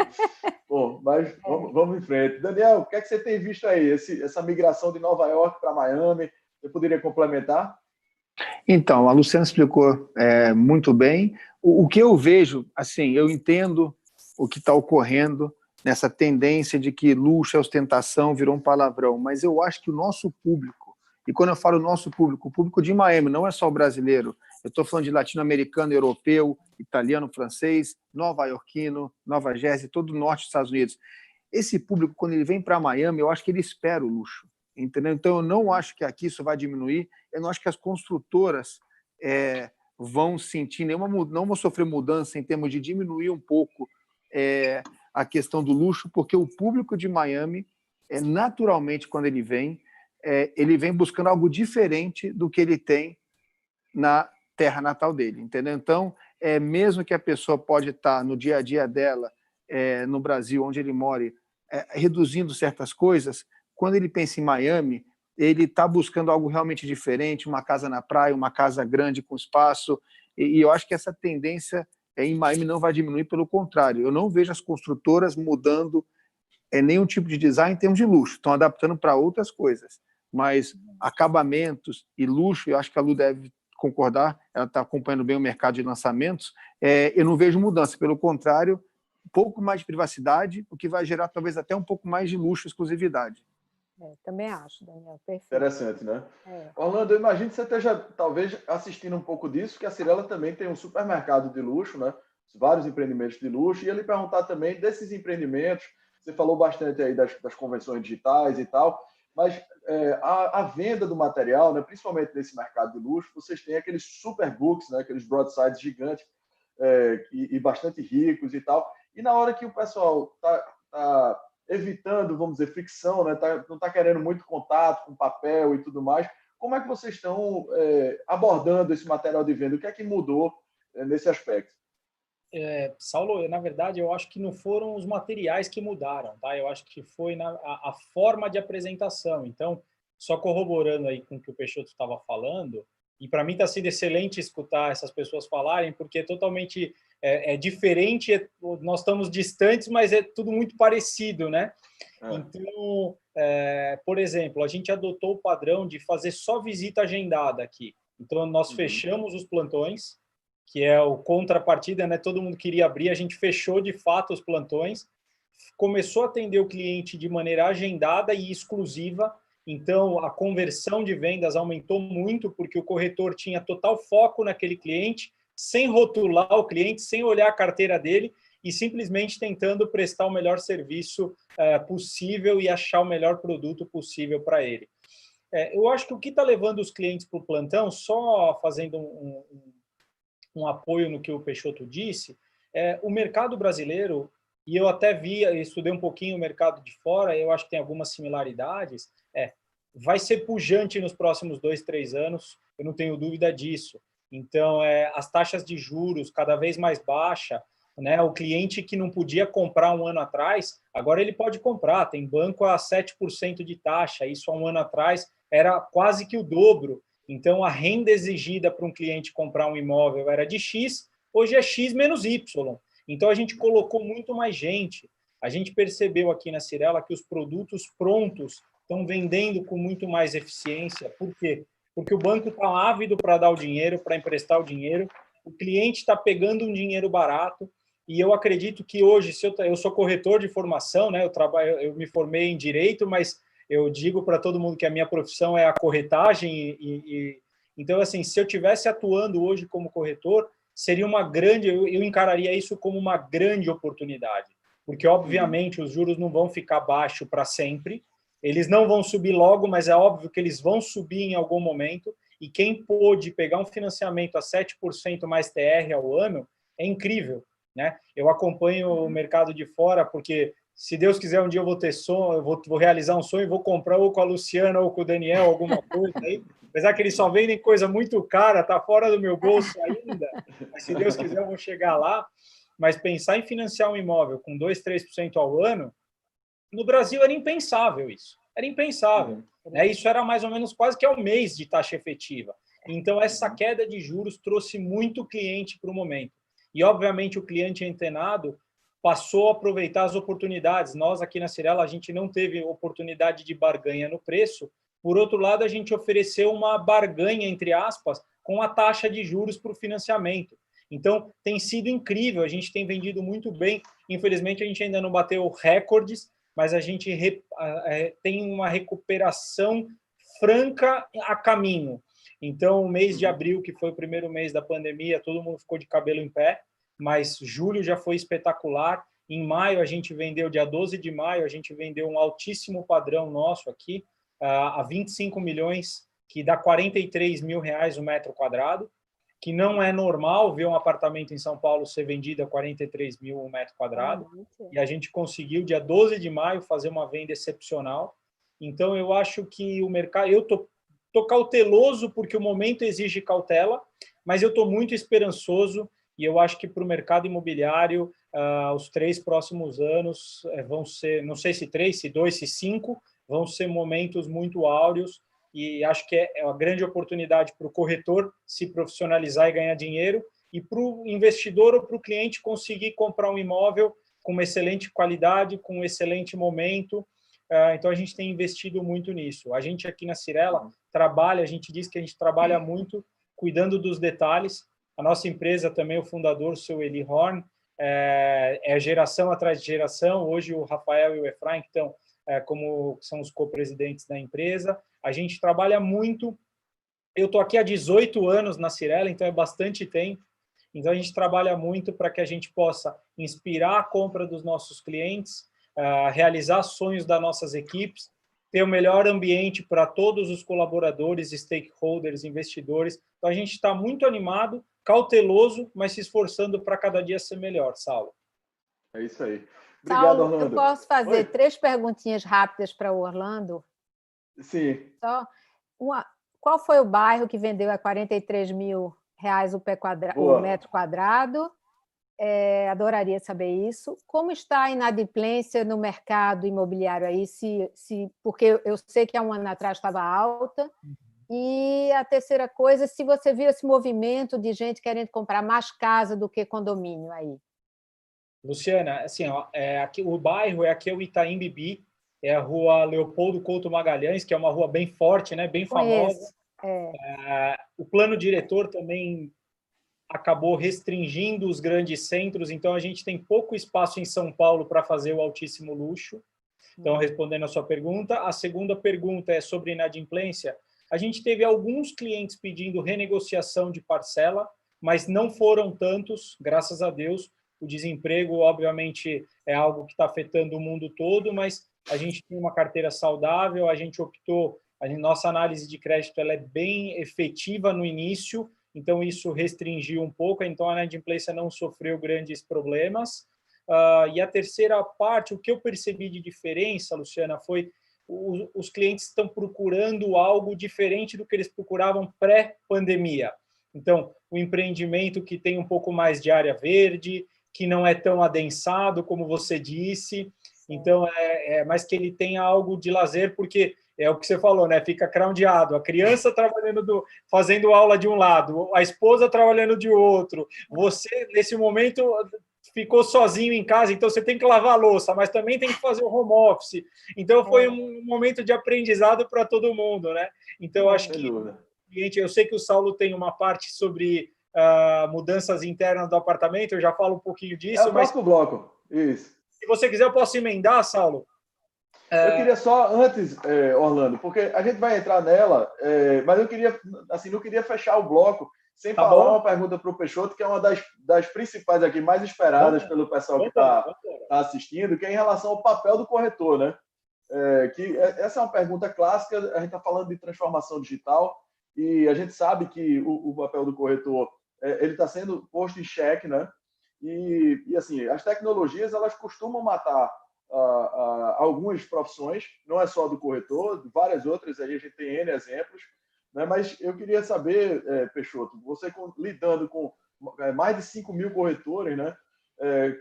S1: Bom, mas vamos em frente. Daniel, o que é que você tem visto aí? Essa migração de Nova York para Miami, você poderia complementar?
S4: Então, a Luciana explicou muito bem. O que eu vejo, assim, eu entendo o que está ocorrendo nessa tendência de que luxo e ostentação virou um palavrão, mas eu acho que o nosso público, e quando eu falo nosso público, o público de Miami, não é só o brasileiro, eu estou falando de latino-americano, europeu, italiano, francês, nova-iorquino, Nova Jersey, todo o norte dos Estados Unidos. Esse público, quando ele vem para Miami, eu acho que ele espera o luxo, entendeu? Então, eu não acho que aqui isso vai diminuir, eu não acho que as construtoras vão sentir não vão sofrer mudança em termos de diminuir um pouco a questão do luxo, porque o público de Miami, naturalmente, quando ele vem buscando algo diferente do que ele tem na terra natal dele, entendeu? Então, mesmo que a pessoa pode estar no dia a dia dela, no Brasil, onde ele mora, reduzindo certas coisas, quando ele pensa em Miami, ele está buscando algo realmente diferente, uma casa na praia, uma casa grande com espaço, e eu acho que essa tendência em Miami não vai diminuir, pelo contrário, eu não vejo as construtoras mudando nenhum tipo de design em termos de luxo, estão adaptando para outras coisas, mas acabamentos e luxo, eu acho que a Lu deve concordar, ela está acompanhando bem o mercado de lançamentos, eu não vejo mudança, pelo contrário, um pouco mais de privacidade, o que vai gerar talvez até um pouco mais de luxo e exclusividade.
S3: Também acho, Daniel, perfeito.
S1: Interessante, né? Orlando, eu imagino que você esteja talvez assistindo um pouco disso, que a Cyrela também tem um supermercado de luxo, né? Vários empreendimentos de luxo, e ele perguntar também desses empreendimentos, você falou bastante aí das convenções digitais e tal, mas a venda do material, né, principalmente nesse mercado de luxo, vocês têm aqueles superbooks, né, aqueles broadsides gigantes e bastante ricos e tal, e na hora que o pessoal está evitando, vamos dizer, fricção, né, não está querendo muito contato com papel e tudo mais, como é que vocês estão abordando esse material de venda? O que é que mudou nesse aspecto?
S5: Saulo, na verdade, eu acho que não foram os materiais que mudaram, tá? Eu acho que foi a forma de apresentação. Então, só corroborando aí com o que o Peixoto estava falando, e para mim está sendo excelente escutar essas pessoas falarem, porque é totalmente diferente, nós estamos distantes, mas é tudo muito parecido, né? Então, por exemplo, a gente adotou o padrão de fazer só visita agendada aqui. Então, nós fechamos os plantões, que é o contrapartida, né? Todo mundo queria abrir, a gente fechou de fato os plantões, começou a atender o cliente de maneira agendada e exclusiva, então a conversão de vendas aumentou muito, porque o corretor tinha total foco naquele cliente, sem rotular o cliente, sem olhar a carteira dele, e simplesmente tentando prestar o melhor serviço possível e achar o melhor produto possível para ele. Eu acho que o que está levando os clientes para o plantão, só fazendo um apoio no que o Peixoto disse, o mercado brasileiro, e eu até estudei um pouquinho o mercado de fora, eu acho que tem algumas similaridades, vai ser pujante nos próximos 2, 3 anos, eu não tenho dúvida disso. Então, as taxas de juros cada vez mais baixas, né? O cliente que não podia comprar um ano atrás, agora ele pode comprar, tem banco a 7% de taxa, isso há um ano atrás era quase que o dobro. Então, a renda exigida para um cliente comprar um imóvel era de X, hoje é X menos Y. Então, a gente colocou muito mais gente. A gente percebeu aqui na Cyrela que os produtos prontos estão vendendo com muito mais eficiência. Por quê? Porque o banco está ávido para dar o dinheiro, para emprestar o dinheiro. O cliente está pegando um dinheiro barato. E eu acredito que hoje, eu sou corretor de formação, né? Eu me formei em Direito, mas eu digo para todo mundo que a minha profissão é a corretagem. Então, assim, se eu estivesse atuando hoje como corretor, seria eu encararia isso como uma grande oportunidade. Porque, obviamente, os juros não vão ficar baixos para sempre. Eles não vão subir logo, mas é óbvio que eles vão subir em algum momento. E quem pôde pegar um financiamento a 7% mais TR ao ano é incrível, né? Eu acompanho o mercado de fora porque, se Deus quiser, um dia eu vou ter sonho, eu vou realizar um sonho e vou comprar ou com a Luciana ou com o Daniel alguma coisa aí. Apesar que eles só vendem coisa muito cara, tá fora do meu bolso ainda. Mas, se Deus quiser, eu vou chegar lá. Mas pensar em financiar um imóvel com 2%, 3% ao ano, no Brasil era impensável isso. Era impensável. Né? Isso era mais ou menos quase que ao mês de taxa efetiva. Então, essa queda de juros trouxe muito cliente para o momento. E, obviamente, o cliente antenado passou a aproveitar as oportunidades. Nós, aqui na Cyrela, a gente não teve oportunidade de barganha no preço. Por outro lado, a gente ofereceu uma barganha, entre aspas, com a taxa de juros para o financiamento. Então, tem sido incrível, a gente tem vendido muito bem. Infelizmente, a gente ainda não bateu recordes, mas a gente tem uma recuperação franca a caminho. Então, o mês de abril, que foi o primeiro mês da pandemia, todo mundo ficou de cabelo em pé, mas julho já foi espetacular. Em maio, a gente vendeu, dia 12 de maio, a gente vendeu um altíssimo padrão nosso aqui, a 25 milhões, que dá 43 mil reais o metro quadrado, que não é normal ver um apartamento em São Paulo ser vendido a 43 mil o metro quadrado. E a gente conseguiu, dia 12 de maio, fazer uma venda excepcional. Então, eu acho que o mercado... Eu estou cauteloso porque o momento exige cautela, mas eu estou muito esperançoso e eu acho que para o mercado imobiliário, os 3 próximos anos vão ser, não sei se 3, se 2, se 5, vão ser momentos muito áureos e acho que é uma grande oportunidade para o corretor se profissionalizar e ganhar dinheiro e para o investidor ou para o cliente conseguir comprar um imóvel com uma excelente qualidade, com um excelente momento. Então, a gente tem investido muito nisso. A gente aqui na Cyrela trabalha, a gente diz que a gente trabalha muito cuidando dos detalhes. A nossa empresa também, o fundador, o seu Eli Horn, é geração atrás de geração. Hoje, o Rafael e o Efraim, que estão como são os co-presidentes da empresa. A gente trabalha muito. Eu estou aqui há 18 anos na Cyrela, então é bastante tempo. Então, a gente trabalha muito para que a gente possa inspirar a compra dos nossos clientes, realizar sonhos das nossas equipes, ter o melhor ambiente para todos os colaboradores, stakeholders, investidores. Então, a gente está muito animado, cauteloso, mas se esforçando para cada dia ser melhor, Saulo.
S1: É isso aí. Obrigado,
S3: Saulo,
S1: Orlando.
S3: eu posso fazer
S1: Oi?
S3: 3 perguntinhas rápidas para o Orlando?
S1: Sim.
S3: Só qual foi o bairro que vendeu a 43 mil reais o metro quadrado? Adoraria saber isso. Como está a inadimplência no mercado imobiliário aí? Porque eu sei que há um ano atrás estava alta. E a terceira coisa, se você viu esse movimento de gente querendo comprar mais casa do que condomínio aí.
S5: Luciana, assim, aqui, o bairro aqui é o Itaim Bibi, é a rua Leopoldo Couto Magalhães, que é uma rua bem forte, né, bem famosa. O plano diretor também acabou restringindo os grandes centros, então a gente tem pouco espaço em São Paulo para fazer o altíssimo luxo. Então, respondendo a sua pergunta, a segunda pergunta é sobre inadimplência. A gente teve alguns clientes pedindo renegociação de parcela, mas não foram tantos, graças a Deus. O desemprego, obviamente, é algo que está afetando o mundo todo, mas a gente tem uma carteira saudável, a gente optou, nossa análise de crédito ela é bem efetiva no início, então isso restringiu um pouco, então a inadimplência não sofreu grandes problemas. E a terceira parte, o que eu percebi de diferença, Luciana, foi os clientes estão procurando algo diferente do que eles procuravam pré-pandemia. Então, o empreendimento que tem um pouco mais de área verde, que não é tão adensado, como você disse, então, mas que ele tenha algo de lazer, porque é o que você falou, né? Fica crowdado. A criança trabalhando, fazendo aula de um lado, a esposa trabalhando de outro. Você, nesse momento, ficou sozinho em casa, então você tem que lavar a louça, mas também tem que fazer o home office. Então, foi um momento de aprendizado para todo mundo, né? Então, eu acho que eu sei que o Saulo tem uma parte sobre mudanças internas do apartamento, eu já falo um pouquinho disso.
S1: É o próximo bloco, isso.
S5: Se você quiser, eu posso emendar, Saulo?
S1: Eu queria só, antes, Orlando, porque a gente vai entrar nela, mas eu queria, assim, não queria fechar o bloco sem falar uma pergunta para o Peixoto, que é uma das principais aqui, mais esperadas pelo pessoal que está assistindo, que é em relação ao papel do corretor, né? Essa é uma pergunta clássica, a gente está falando de transformação digital, e a gente sabe que o papel do corretor ele está sendo posto em xeque, né? E assim, as tecnologias elas costumam matar algumas profissões, não é só do corretor, de várias outras, aí a gente tem N exemplos, né? Mas eu queria saber, Peixoto, você lidando com mais de 5 mil corretores, né?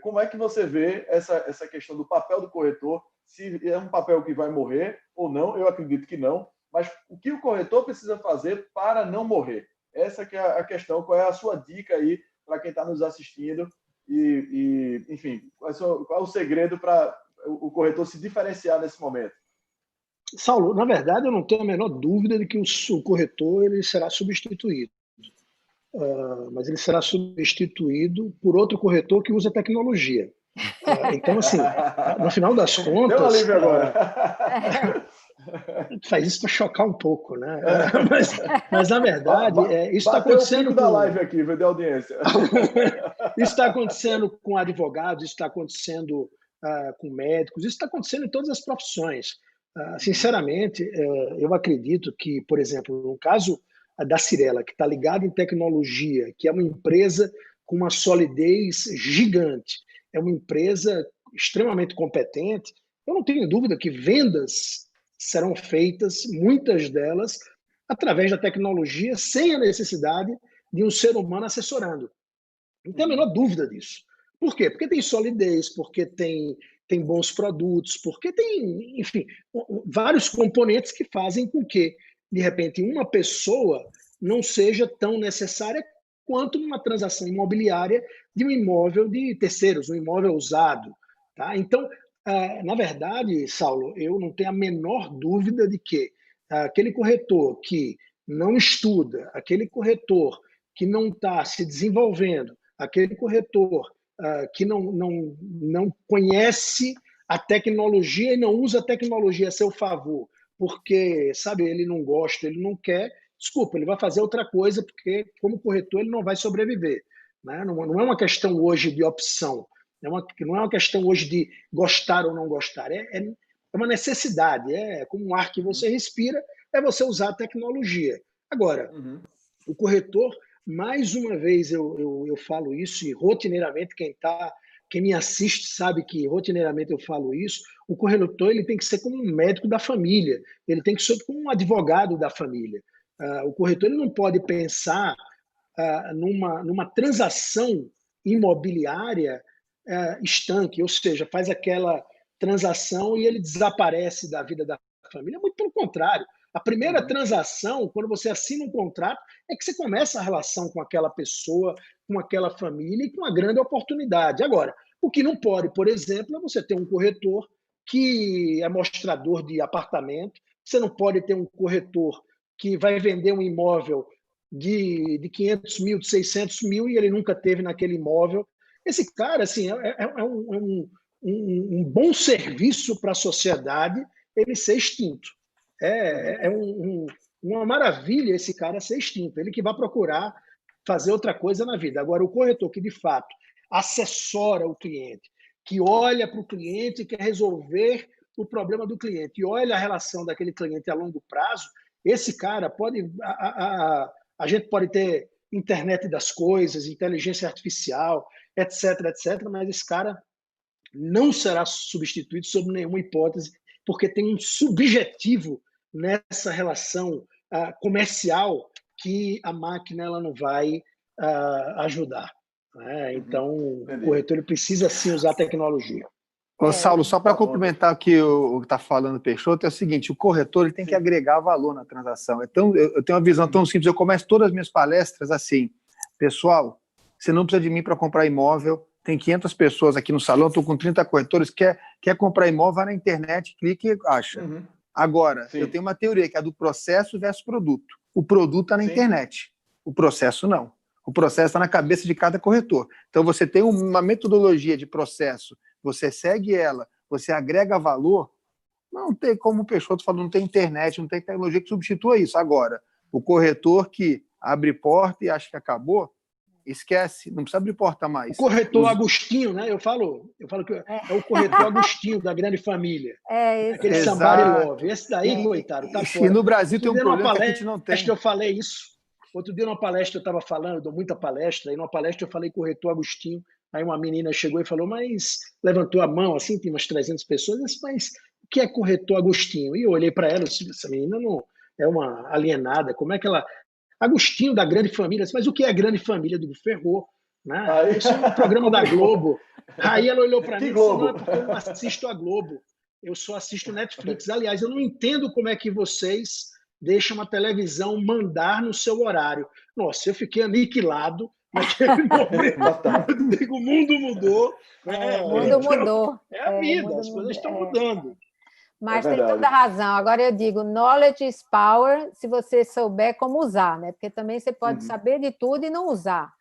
S1: Como é que você vê essa questão do papel do corretor, se é um papel que vai morrer ou não? Eu acredito que não, mas o que o corretor precisa fazer para não morrer? Essa que é a questão, qual é a sua dica aí para quem está nos assistindo e enfim, qual é o segredo para o corretor se diferenciar nesse momento?
S2: Saulo, na verdade, eu não tenho a menor dúvida de que o corretor ele será substituído. mas ele será substituído por outro corretor que usa tecnologia. Então, assim, no final das contas...
S1: Deu um alívio agora.
S2: Faz isso para chocar um pouco, né? Mas na verdade, isso está acontecendo...
S1: Bateu o pico da live aqui, viu, de audiência.
S2: Isso está acontecendo com advogados, isso está acontecendo com médicos, isso está acontecendo em todas as profissões. Sinceramente, eu acredito que, por exemplo, no caso da Cyrela, que está ligada em tecnologia, que é uma empresa com uma solidez gigante, é uma empresa extremamente competente, eu não tenho dúvida que vendas serão feitas, muitas delas, através da tecnologia, sem a necessidade de um ser humano assessorando. Não tem a menor dúvida disso. Por quê? Porque tem solidez, porque tem bons produtos, porque tem, enfim, vários componentes que fazem com que, de repente, uma pessoa não seja tão necessária quanto uma transação imobiliária de um imóvel de terceiros, um imóvel usado. Tá? Então, na verdade, Saulo, eu não tenho a menor dúvida de que aquele corretor que não estuda, aquele corretor que não está se desenvolvendo, aquele corretor que não conhece a tecnologia e não usa a tecnologia a seu favor, porque, sabe, ele não gosta, ele não quer, desculpa, ele vai fazer outra coisa, porque como corretor ele não vai sobreviver. Né? Não é uma questão hoje de opção, não é uma questão hoje de gostar ou não gostar, é uma necessidade, é como um ar que você respira, é você usar a tecnologia. Agora, o corretor, mais uma vez eu falo isso, e rotineiramente quem me assiste sabe que rotineiramente eu falo isso, o corretor ele tem que ser como um médico da família, ele tem que ser como um advogado da família. O corretor ele não pode pensar numa transação imobiliária estanque, ou seja, faz aquela transação e ele desaparece da vida da família. Muito pelo contrário. A primeira transação, quando você assina um contrato, é que você começa a relação com aquela pessoa, com aquela família e com uma grande oportunidade. Agora, o que não pode, por exemplo, é você ter um corretor que é mostrador de apartamento, você não pode ter um corretor que vai vender um imóvel de 500 mil, de 600 mil e ele nunca teve naquele imóvel. Esse cara, assim, é um bom serviço para a sociedade ele ser extinto. Uma maravilha esse cara ser extinto. Ele que vai procurar fazer outra coisa na vida. Agora, o corretor que, de fato, assessora o cliente, que olha para o cliente e quer resolver o problema do cliente, e olha a relação daquele cliente a longo prazo, esse cara pode... A gente pode ter internet das coisas, inteligência artificial, etc., mas esse cara não será substituído sob nenhuma hipótese, porque tem um subjetivo nessa relação comercial que a máquina ela não vai ajudar. Né? Então, o corretor ele precisa sim usar a tecnologia.
S4: Ô, Saulo, só para complementar o que está falando o Peixoto, é o seguinte, o corretor ele tem que agregar valor na transação. Então, eu tenho uma visão tão simples, eu começo todas as minhas palestras assim, pessoal, você não precisa de mim para comprar imóvel, tem 500 pessoas aqui no salão, estou com 30 corretores, quer comprar imóvel, vai na internet, clica e acha. Agora, eu tenho uma teoria que é a do processo versus produto. O produto está na internet, o processo não. O processo está na cabeça de cada corretor. Então, você tem uma metodologia de processo, você segue ela, você agrega valor, não tem, como o Peixoto falou, não tem internet, não tem tecnologia que substitua isso. Agora, o corretor que abre porta e acha que acabou, esquece, não precisa abrir porta mais.
S2: O corretor Agostinho, né? Eu falo que é o corretor Agostinho da grande família. Aquele Somebody Love. Esse daí, coitado, tá fora.
S4: E no Brasil tem um problema que a gente não tem.
S2: Acho que eu falei isso. Outro dia, numa palestra, eu estava falando, eu dou muita palestra, e numa palestra eu falei corretor Agostinho, aí uma menina chegou e falou, mas levantou a mão, assim, tem umas 300 pessoas, eu disse, mas o que é corretor Agostinho? E eu olhei para ela e disse, essa menina não é uma alienada, como é que ela... Agostinho da grande família, mas o que é a grande família? Do Ferrou, né? Isso é um programa da Globo. Aí ela olhou para mim e disse, não, é porque eu não assisto a Globo, eu só assisto Netflix. Aliás, eu não entendo como é que vocês deixam a televisão mandar no seu horário. Nossa, eu fiquei aniquilado naquele momento. Eu digo, o mundo mudou.
S3: O mundo mudou.
S2: É a vida, as coisas estão mudando.
S3: Mas tem toda a razão. Agora eu digo, knowledge is power, se você souber como usar, né? Porque também você pode saber de tudo e não usar.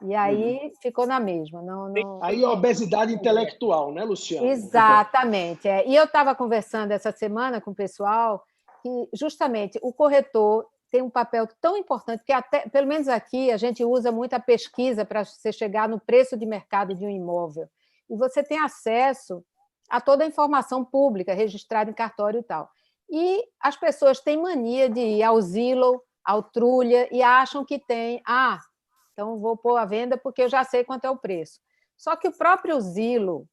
S3: E aí ficou na mesma. Não...
S2: Aí a obesidade intelectual, né, Luciano?
S3: Exatamente. E eu estava conversando essa semana com o pessoal que justamente o corretor tem um papel tão importante, que até, pelo menos aqui, a gente usa muito a pesquisa para você chegar no preço de mercado de um imóvel. E você tem acesso a toda a informação pública registrada em cartório e tal. E as pessoas têm mania de ir ao Zillow, ao Trulha, e acham que tem... então vou pôr à venda porque eu já sei quanto é o preço. Só que o próprio Zillow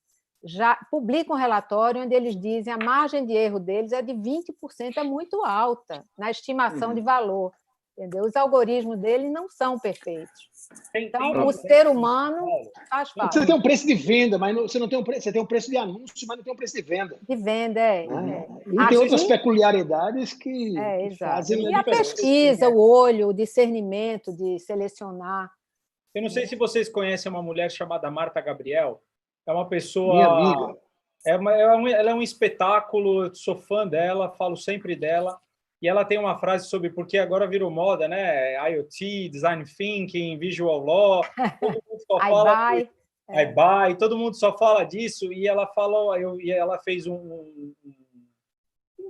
S3: já publica um relatório onde eles dizem a margem de erro deles é de 20%, é muito alta na estimação de valor. Entendeu? Os algoritmos deles não são perfeitos. Então, o ser humano faz falta.
S2: Você tem um preço de venda, mas você não tem um preço. Você tem um preço de anúncio, mas não tem um preço de venda.
S3: De venda,
S2: E tem outras peculiaridades que fazem
S3: a pesquisa, o olho, o discernimento de selecionar.
S5: Eu não sei se vocês conhecem uma mulher chamada Marta Gabriel. É uma pessoa...
S2: Minha amiga.
S5: Ela é um espetáculo, eu sou fã dela, falo sempre dela. E ela tem uma frase sobre porque agora virou moda, né? IoT, Design Thinking, Visual Law. Todo mundo só fala... iBuy, todo mundo só fala disso. E ela falou... ela fez um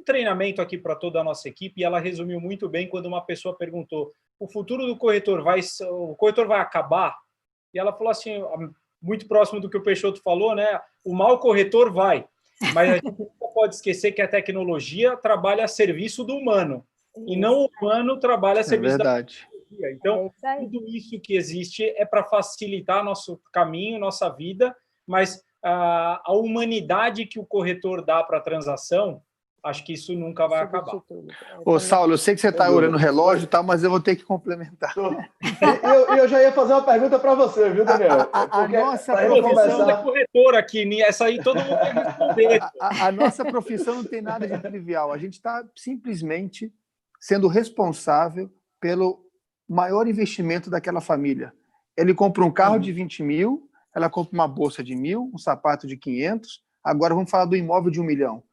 S5: treinamento aqui para toda a nossa equipe e ela resumiu muito bem quando uma pessoa perguntou o futuro do corretor o corretor vai acabar? E ela falou assim, muito próximo do que o Peixoto falou, né? O mau corretor vai, mas a gente não pode esquecer que a tecnologia trabalha a serviço do humano e não o humano trabalha a serviço da tecnologia. Então, tudo isso que existe é para facilitar nosso caminho, nossa vida, mas a humanidade que o corretor dá para a transação, acho que isso nunca vai acabar.
S4: Ô, Saulo, eu sei que você está olhando o relógio, tá, mas eu vou ter que complementar.
S1: Eu já ia fazer uma pergunta para você, viu, Daniel?
S4: A nossa
S5: profissão é corretor aqui, essa aí todo mundo vai responder.
S4: A nossa profissão não tem nada de trivial. A gente está simplesmente sendo responsável pelo maior investimento daquela família. Ele compra um carro de 20 mil, ela compra uma bolsa de 1.000, um sapato de 500, agora vamos falar do imóvel de 1 milhão.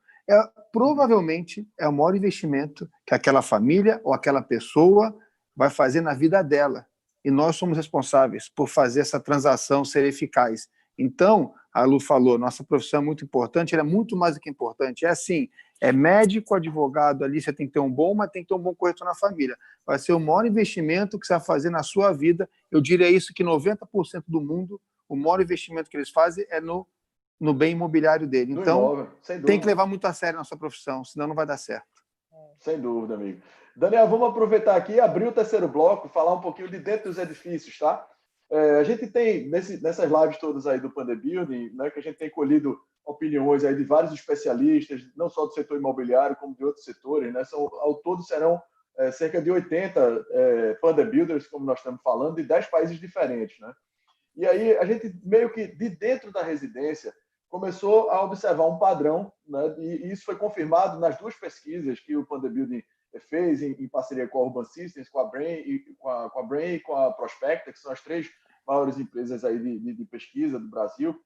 S4: Provavelmente é o maior investimento que aquela família ou aquela pessoa vai fazer na vida dela. E nós somos responsáveis por fazer essa transação ser eficaz. Então, a Lu falou, nossa profissão é muito importante, ela é muito mais do que importante. É assim, é médico, advogado ali, você tem que ter um bom, mas tem que ter um bom corretor na família. Vai ser o maior investimento que você vai fazer na sua vida. Eu diria isso que 90% do mundo, o maior investimento que eles fazem é no bem imobiliário dele. Então, tem que levar muito a sério a nossa profissão, senão não vai dar certo.
S1: Sem dúvida, amigo. Daniel, vamos aproveitar aqui e abrir o terceiro bloco, falar um pouquinho de dentro dos edifícios, tá? A gente tem, nessas lives todas aí do Panda Building, né, que a gente tem colhido opiniões aí de vários especialistas, não só do setor imobiliário, como de outros setores, né? Ao todo serão cerca de 80 Panda Builders, como nós estamos falando, de 10 países diferentes, né? E aí a gente meio que de dentro da residência começou a observar um padrão, né? E isso foi confirmado nas duas pesquisas que o Panda Building fez em parceria com a Urban Systems, com a Brain e com a Prospecta, que são as 3 maiores empresas aí de pesquisa do Brasil,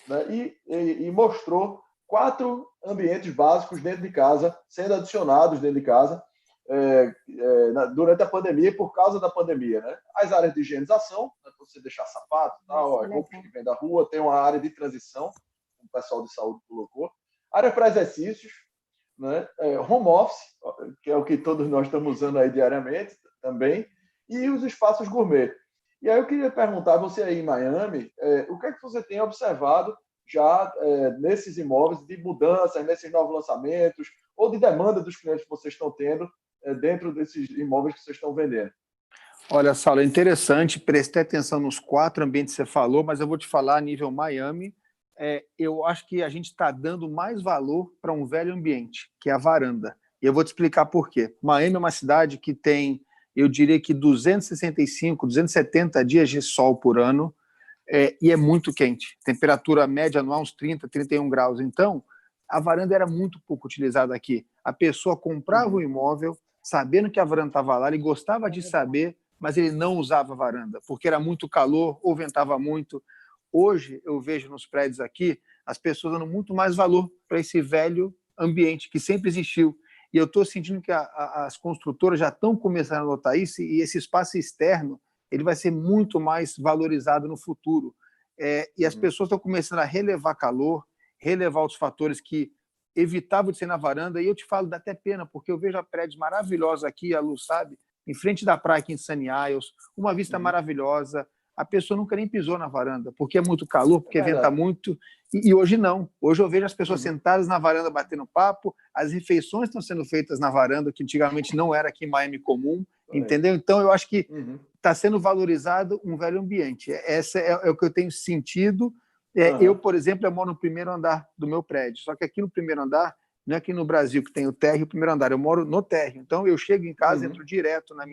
S1: né? E mostrou 4 ambientes básicos dentro de casa, sendo adicionados dentro de casa durante a pandemia e por causa da pandemia, né? As áreas de higienização, né, para você deixar sapato, tal, roupas que vem da rua, tem uma área de transição, o pessoal de saúde colocou, área para exercícios, né? Home office, que é o que todos nós estamos usando aí diariamente também, e os espaços gourmet. E aí eu queria perguntar a você aí em Miami, o que é que você tem observado já nesses imóveis de mudanças, nesses novos lançamentos, ou de demanda dos clientes que vocês estão tendo dentro desses imóveis que vocês estão vendendo?
S4: Olha, Saulo, é interessante, prestei atenção nos 4 ambientes que você falou, mas eu vou te falar a nível Miami, eu acho que a gente está dando mais valor para um velho ambiente, que é a varanda. E eu vou te explicar por quê. Miami é uma cidade que tem, eu diria que 265, 270 dias de sol por ano, e é muito quente. Temperatura média anual uns 30, 31 graus. Então, a varanda era muito pouco utilizada aqui. A pessoa comprava o imóvel, sabendo que a varanda estava lá, ele gostava de saber, mas ele não usava a varanda, porque era muito calor ou ventava muito. Hoje, eu vejo nos prédios aqui, as pessoas dando muito mais valor para esse velho ambiente que sempre existiu. E eu estou sentindo que as construtoras já estão começando a notar isso, e esse espaço externo ele vai ser muito mais valorizado no futuro. E as pessoas estão começando a relevar calor, relevar outros fatores que evitavam de ser na varanda. E eu te falo, dá até pena, porque eu vejo prédios maravilhosos aqui, a Lu sabe, em frente da praia aqui em Sunny Isles, uma vista maravilhosa. A pessoa nunca nem pisou na varanda, porque é muito calor, porque venta muito. E hoje não. Hoje eu vejo as pessoas sentadas na varanda batendo papo, as refeições estão sendo feitas na varanda, que antigamente não era aqui em Miami comum, entendeu? Então eu acho que está sendo valorizado um velho ambiente. Esse é o que eu tenho sentido. Eu, por exemplo, eu moro no primeiro andar do meu prédio, só que aqui no primeiro andar, não é aqui no Brasil que tem o térreo e o primeiro andar, eu moro no térreo. Então eu chego em casa, entro direto na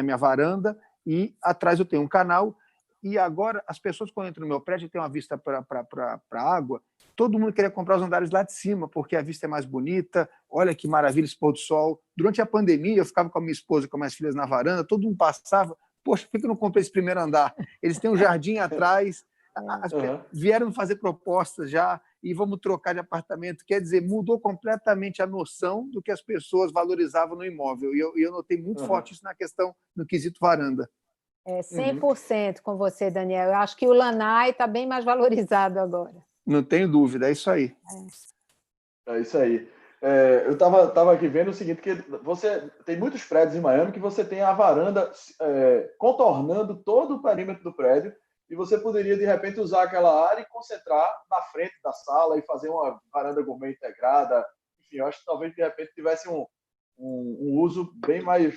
S4: minha varanda, e atrás eu tenho um canal, e agora as pessoas quando entram no meu prédio têm uma vista para a água, todo mundo queria comprar os andares lá de cima, porque a vista é mais bonita, olha que maravilha esse pôr do sol. Durante a pandemia eu ficava com a minha esposa e com as minhas filhas na varanda, todo mundo passava, poxa, por que eu não comprei esse primeiro andar? Eles têm um jardim atrás, vieram fazer propostas já, e vamos trocar de apartamento, quer dizer, mudou completamente a noção do que as pessoas valorizavam no imóvel, e eu notei muito forte isso na questão, no quesito varanda.
S3: 100% com você, Daniel. Eu acho que o Lanai está bem mais valorizado agora.
S4: Não tenho dúvida, é isso aí.
S1: É isso aí. Eu estava aqui vendo o seguinte, que você tem muitos prédios em Miami que você tem a varanda contornando todo o perímetro do prédio, e você poderia, de repente, usar aquela área e concentrar na frente da sala e fazer uma varanda gourmet integrada. Enfim, eu acho que talvez, de repente, tivesse um uso bem mais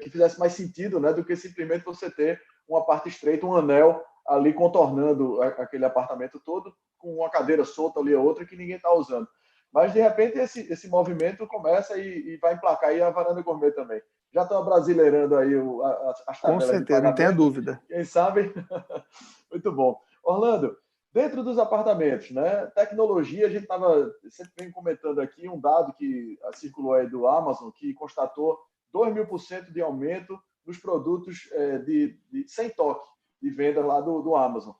S1: que fizesse mais sentido, né, do que simplesmente você ter uma parte estreita, um anel ali contornando aquele apartamento todo, com uma cadeira solta ali ou outra que ninguém está usando. Mas, de repente, esse movimento começa e vai emplacar aí a varanda gourmet também. Já estão abrasileirando aí as tabelas. Com
S4: certeza, não tenha dúvida.
S1: Quem sabe? Muito bom. Orlando, dentro dos apartamentos, né? Tecnologia, a gente sempre vem comentando aqui um dado que circulou aí do Amazon, que constatou 2.000% de aumento nos produtos sem toque de venda lá do Amazon.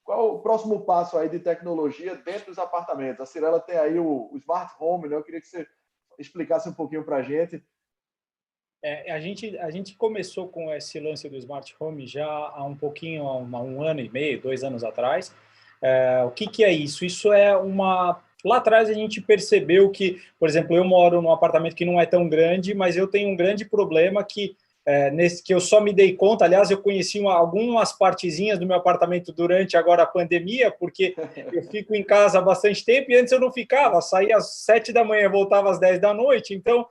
S1: Qual o próximo passo aí de tecnologia dentro dos apartamentos? A Cirela tem aí o Smart Home, né? Eu queria que você explicasse um pouquinho para a gente.
S5: A gente começou com esse lance do Smart Home já há um ano e meio, 2 anos atrás. O que é isso? Isso é Lá atrás a gente percebeu que, por exemplo, eu moro num apartamento que não é tão grande, mas eu tenho um grande problema que eu só me dei conta. Aliás, eu conheci algumas partezinhas do meu apartamento durante agora a pandemia, porque eu fico em casa há bastante tempo e antes eu não ficava, saía às 7 da manhã, voltava às 10 da noite. Então,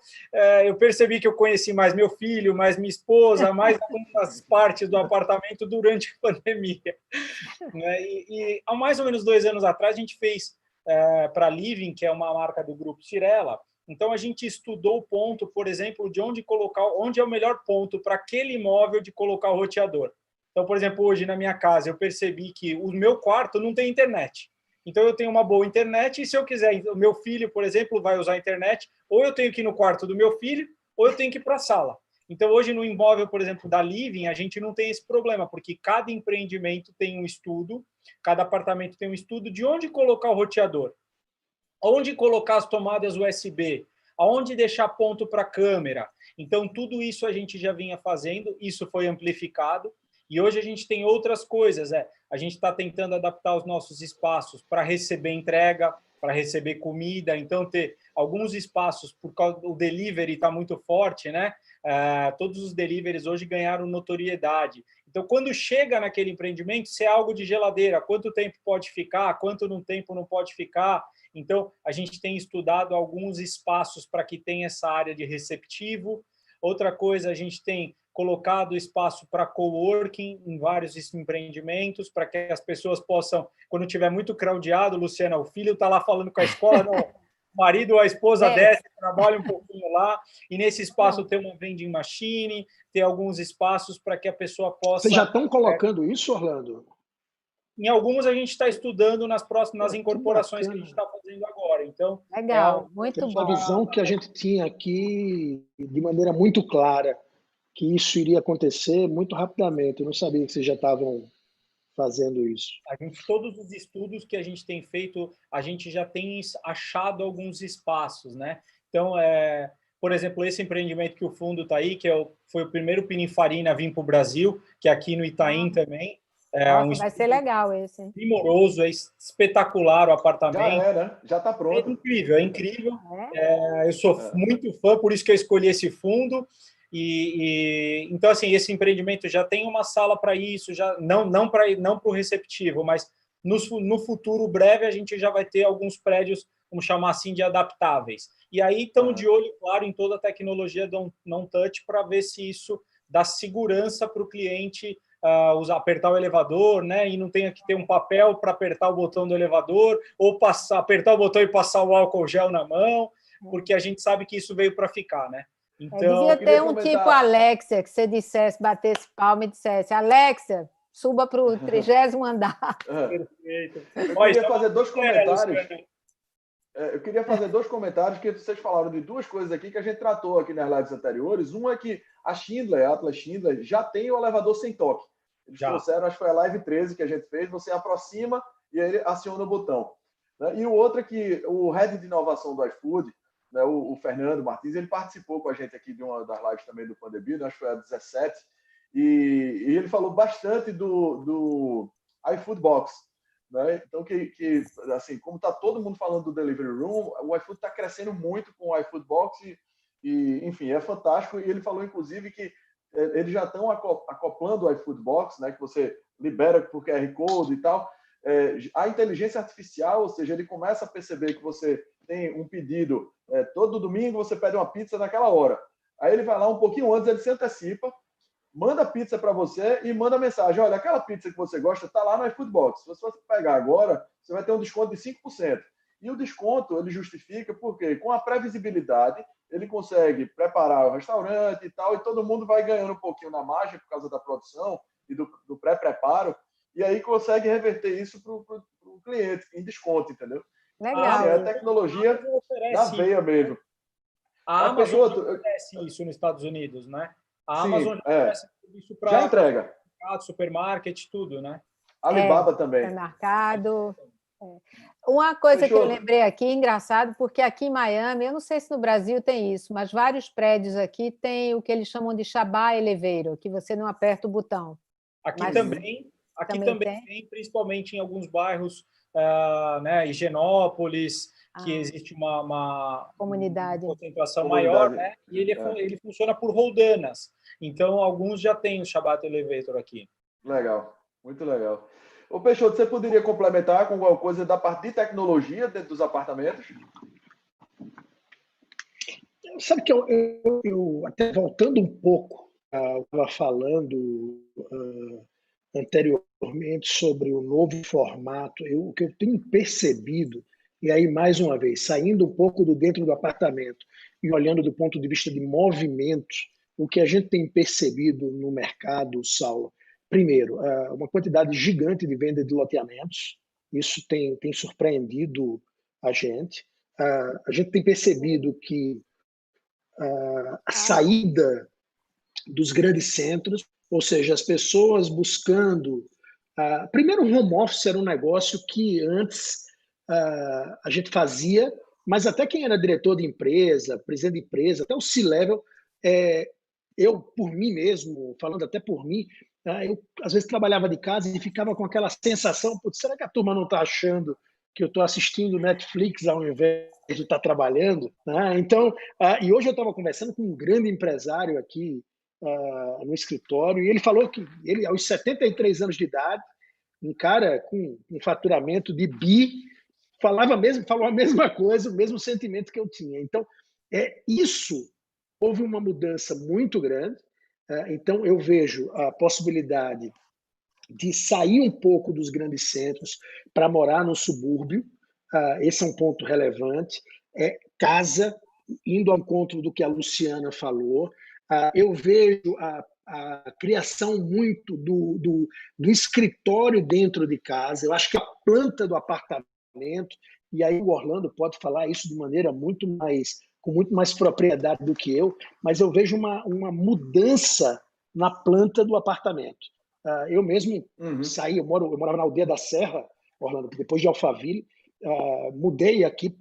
S5: eu percebi que eu conheci mais meu filho, mais minha esposa, mais algumas partes do apartamento durante a pandemia. E há mais ou menos 2 anos atrás, a gente fez para a Living, que é uma marca do grupo Cirela. Então, a gente estudou o ponto, por exemplo, de onde é o melhor ponto para aquele imóvel de colocar o roteador. Então, por exemplo, hoje na minha casa, eu percebi que o meu quarto não tem internet. Então, eu tenho uma boa internet e, se eu quiser, o meu filho, por exemplo, vai usar a internet, ou eu tenho que ir no quarto do meu filho, ou eu tenho que ir para a sala. Então, hoje, no imóvel, por exemplo, da Living, a gente não tem esse problema, porque cada empreendimento tem um estudo, cada apartamento tem um estudo de onde colocar o roteador, onde colocar as tomadas USB, aonde deixar ponto para a câmera. Então, tudo isso a gente já vinha fazendo, isso foi amplificado, e hoje a gente tem outras coisas. A gente está tentando adaptar os nossos espaços para receber entrega, para receber comida, então ter alguns espaços, por causa do delivery está muito forte, né? Todos os deliveries hoje ganharam notoriedade. Então, quando chega naquele empreendimento, se é algo de geladeira, quanto tempo pode ficar, quanto tempo não pode ficar. Então, a gente tem estudado alguns espaços para que tenha essa área de receptivo. Outra coisa, a gente tem colocado espaço para coworking em vários empreendimentos, para que as pessoas possam, quando tiver muito crowdado, Luciana, o filho está lá falando com a escola, não, o marido ou a esposa desce, trabalha um pouquinho lá, e nesse espaço ter uma vending machine, ter alguns espaços para que a pessoa possa...
S2: Vocês já estão colocando isso, Orlando?
S5: Em alguns a gente está estudando nas incorporações que a gente está fazendo agora. Então,
S3: legal, muito bom.
S2: A visão que a gente tinha aqui de maneira muito clara, que isso iria acontecer muito rapidamente. Eu não sabia que vocês já estavam fazendo isso.
S5: Todos os estudos que a gente tem feito, a gente já tem achado alguns espaços, né? Então, por exemplo, esse empreendimento que o fundo está aí, que foi o primeiro Pininfarina a vir para o Brasil, que é aqui no Itaim também.
S3: Vai ser legal esse.
S5: Primoroso, é espetacular o apartamento.
S1: Já né? Já está pronto.
S5: É incrível, é incrível. Eu sou muito fã, por isso que eu escolhi esse fundo. Então, assim, esse empreendimento já tem uma sala para isso, já não para o receptivo, mas no futuro breve a gente já vai ter alguns prédios, vamos chamar assim, de adaptáveis. E aí estamos de olho, claro, em toda a tecnologia do non-touch para ver se isso dá segurança para o cliente apertar o elevador, né? E não tenha que ter um papel para apertar o botão do elevador ou apertar o botão e passar o álcool gel na mão, porque a gente sabe que isso veio para ficar, né? Então,
S3: devia ter um tipo Alexia, que você dissesse, batesse palma e dissesse: Alexia, suba para o 30º andar.
S5: Perfeito.
S1: Eu queria fazer dois comentários. Eu queria fazer 2 comentários, porque vocês falaram de 2 coisas aqui que a gente tratou aqui nas lives anteriores. Um é que a Schindler, a Atlas Schindler, já tem o elevador sem toque. Eles trouxeram, acho que foi a live 13 que a gente fez, você aproxima e aí ele aciona o botão. E o outro é que o head de inovação do iFood, né, o Fernando Martins, ele participou com a gente aqui de uma das lives também do Pandemia, acho que foi a 17, e ele falou bastante do iFood Box. Né? Então, assim, como está todo mundo falando do Delivery Room, o iFood está crescendo muito com o iFood Box e, enfim, é fantástico. E ele falou, inclusive, que eles já estão acoplando o iFood Box, né, que você libera por QR Code e tal, a inteligência artificial, ou seja, ele começa a perceber que você tem um pedido, todo domingo você pede uma pizza naquela hora. Aí ele vai lá um pouquinho antes, ele se antecipa, manda pizza para você e manda mensagem: olha, aquela pizza que você gosta está lá no iFood Box. Se você pegar agora, você vai ter um desconto de 5%. E o desconto, ele justifica porque, com a previsibilidade, ele consegue preparar o restaurante e tal, e todo mundo vai ganhando um pouquinho na margem por causa da produção e do pré-preparo, e aí consegue reverter isso para o cliente, em desconto, entendeu?
S3: Legal.
S1: Assim, é a tecnologia na veia mesmo.
S5: A Amazon oferece isso nos Estados Unidos, né? A Amazon já oferece isso para
S1: já entrega.
S5: Supermarket, tudo, né?
S1: Alibaba também.
S3: Supermercado. Uma coisa que eu lembrei aqui, engraçado, porque aqui em Miami, eu não sei se no Brasil tem isso, mas vários prédios aqui tem o que eles chamam de Shabbat Elevator, que você não aperta o botão.
S5: Aqui também tem, principalmente em alguns bairros, né, Higienópolis, que existe uma
S3: comunidade,
S5: concentração maior, né? E ele funciona por roldanas. Então, alguns já têm o Shabbat Elevator aqui.
S1: Legal, muito legal. Ô Peixoto, você poderia complementar com alguma coisa da parte de tecnologia dentro dos apartamentos?
S2: Sabe que eu até voltando um pouco, eu estava falando anteriormente sobre o novo formato, o que eu tenho percebido, e aí, mais uma vez, saindo um pouco do dentro do apartamento e olhando do ponto de vista de movimento, o que a gente tem percebido no mercado, Saulo, primeiro, uma quantidade gigante de venda de loteamentos, isso tem surpreendido a gente. A gente tem percebido que a saída dos grandes centros, ou seja, as pessoas buscando... primeiro, o home office era um negócio que antes a gente fazia, mas até quem era diretor de empresa, presidente de empresa, até o C-Level, eu, por mim mesmo, falando até por mim, eu às vezes trabalhava de casa e ficava com aquela sensação: será que a turma não está achando que eu estou assistindo Netflix ao invés de estar trabalhando? Então, e hoje eu estava conversando com um grande empresário aqui no escritório, e ele falou que ele, aos 73 anos de idade, um cara com um faturamento de falou a mesma coisa, o mesmo sentimento que eu tinha. Então, isso, houve uma mudança muito grande. Então, eu vejo a possibilidade de sair um pouco dos grandes centros para morar no subúrbio. Esse é um ponto relevante. Casa, indo ao encontro do que a Luciana falou. Eu vejo a criação muito do escritório dentro de casa. Eu acho que a planta do apartamento, e aí o Orlando pode falar isso de maneira com muito mais propriedade do que eu, mas eu vejo uma mudança na planta do apartamento. Eu mesmo saí, eu morava na Aldeia da Serra, Orlando, depois de Alphaville, mudei aqui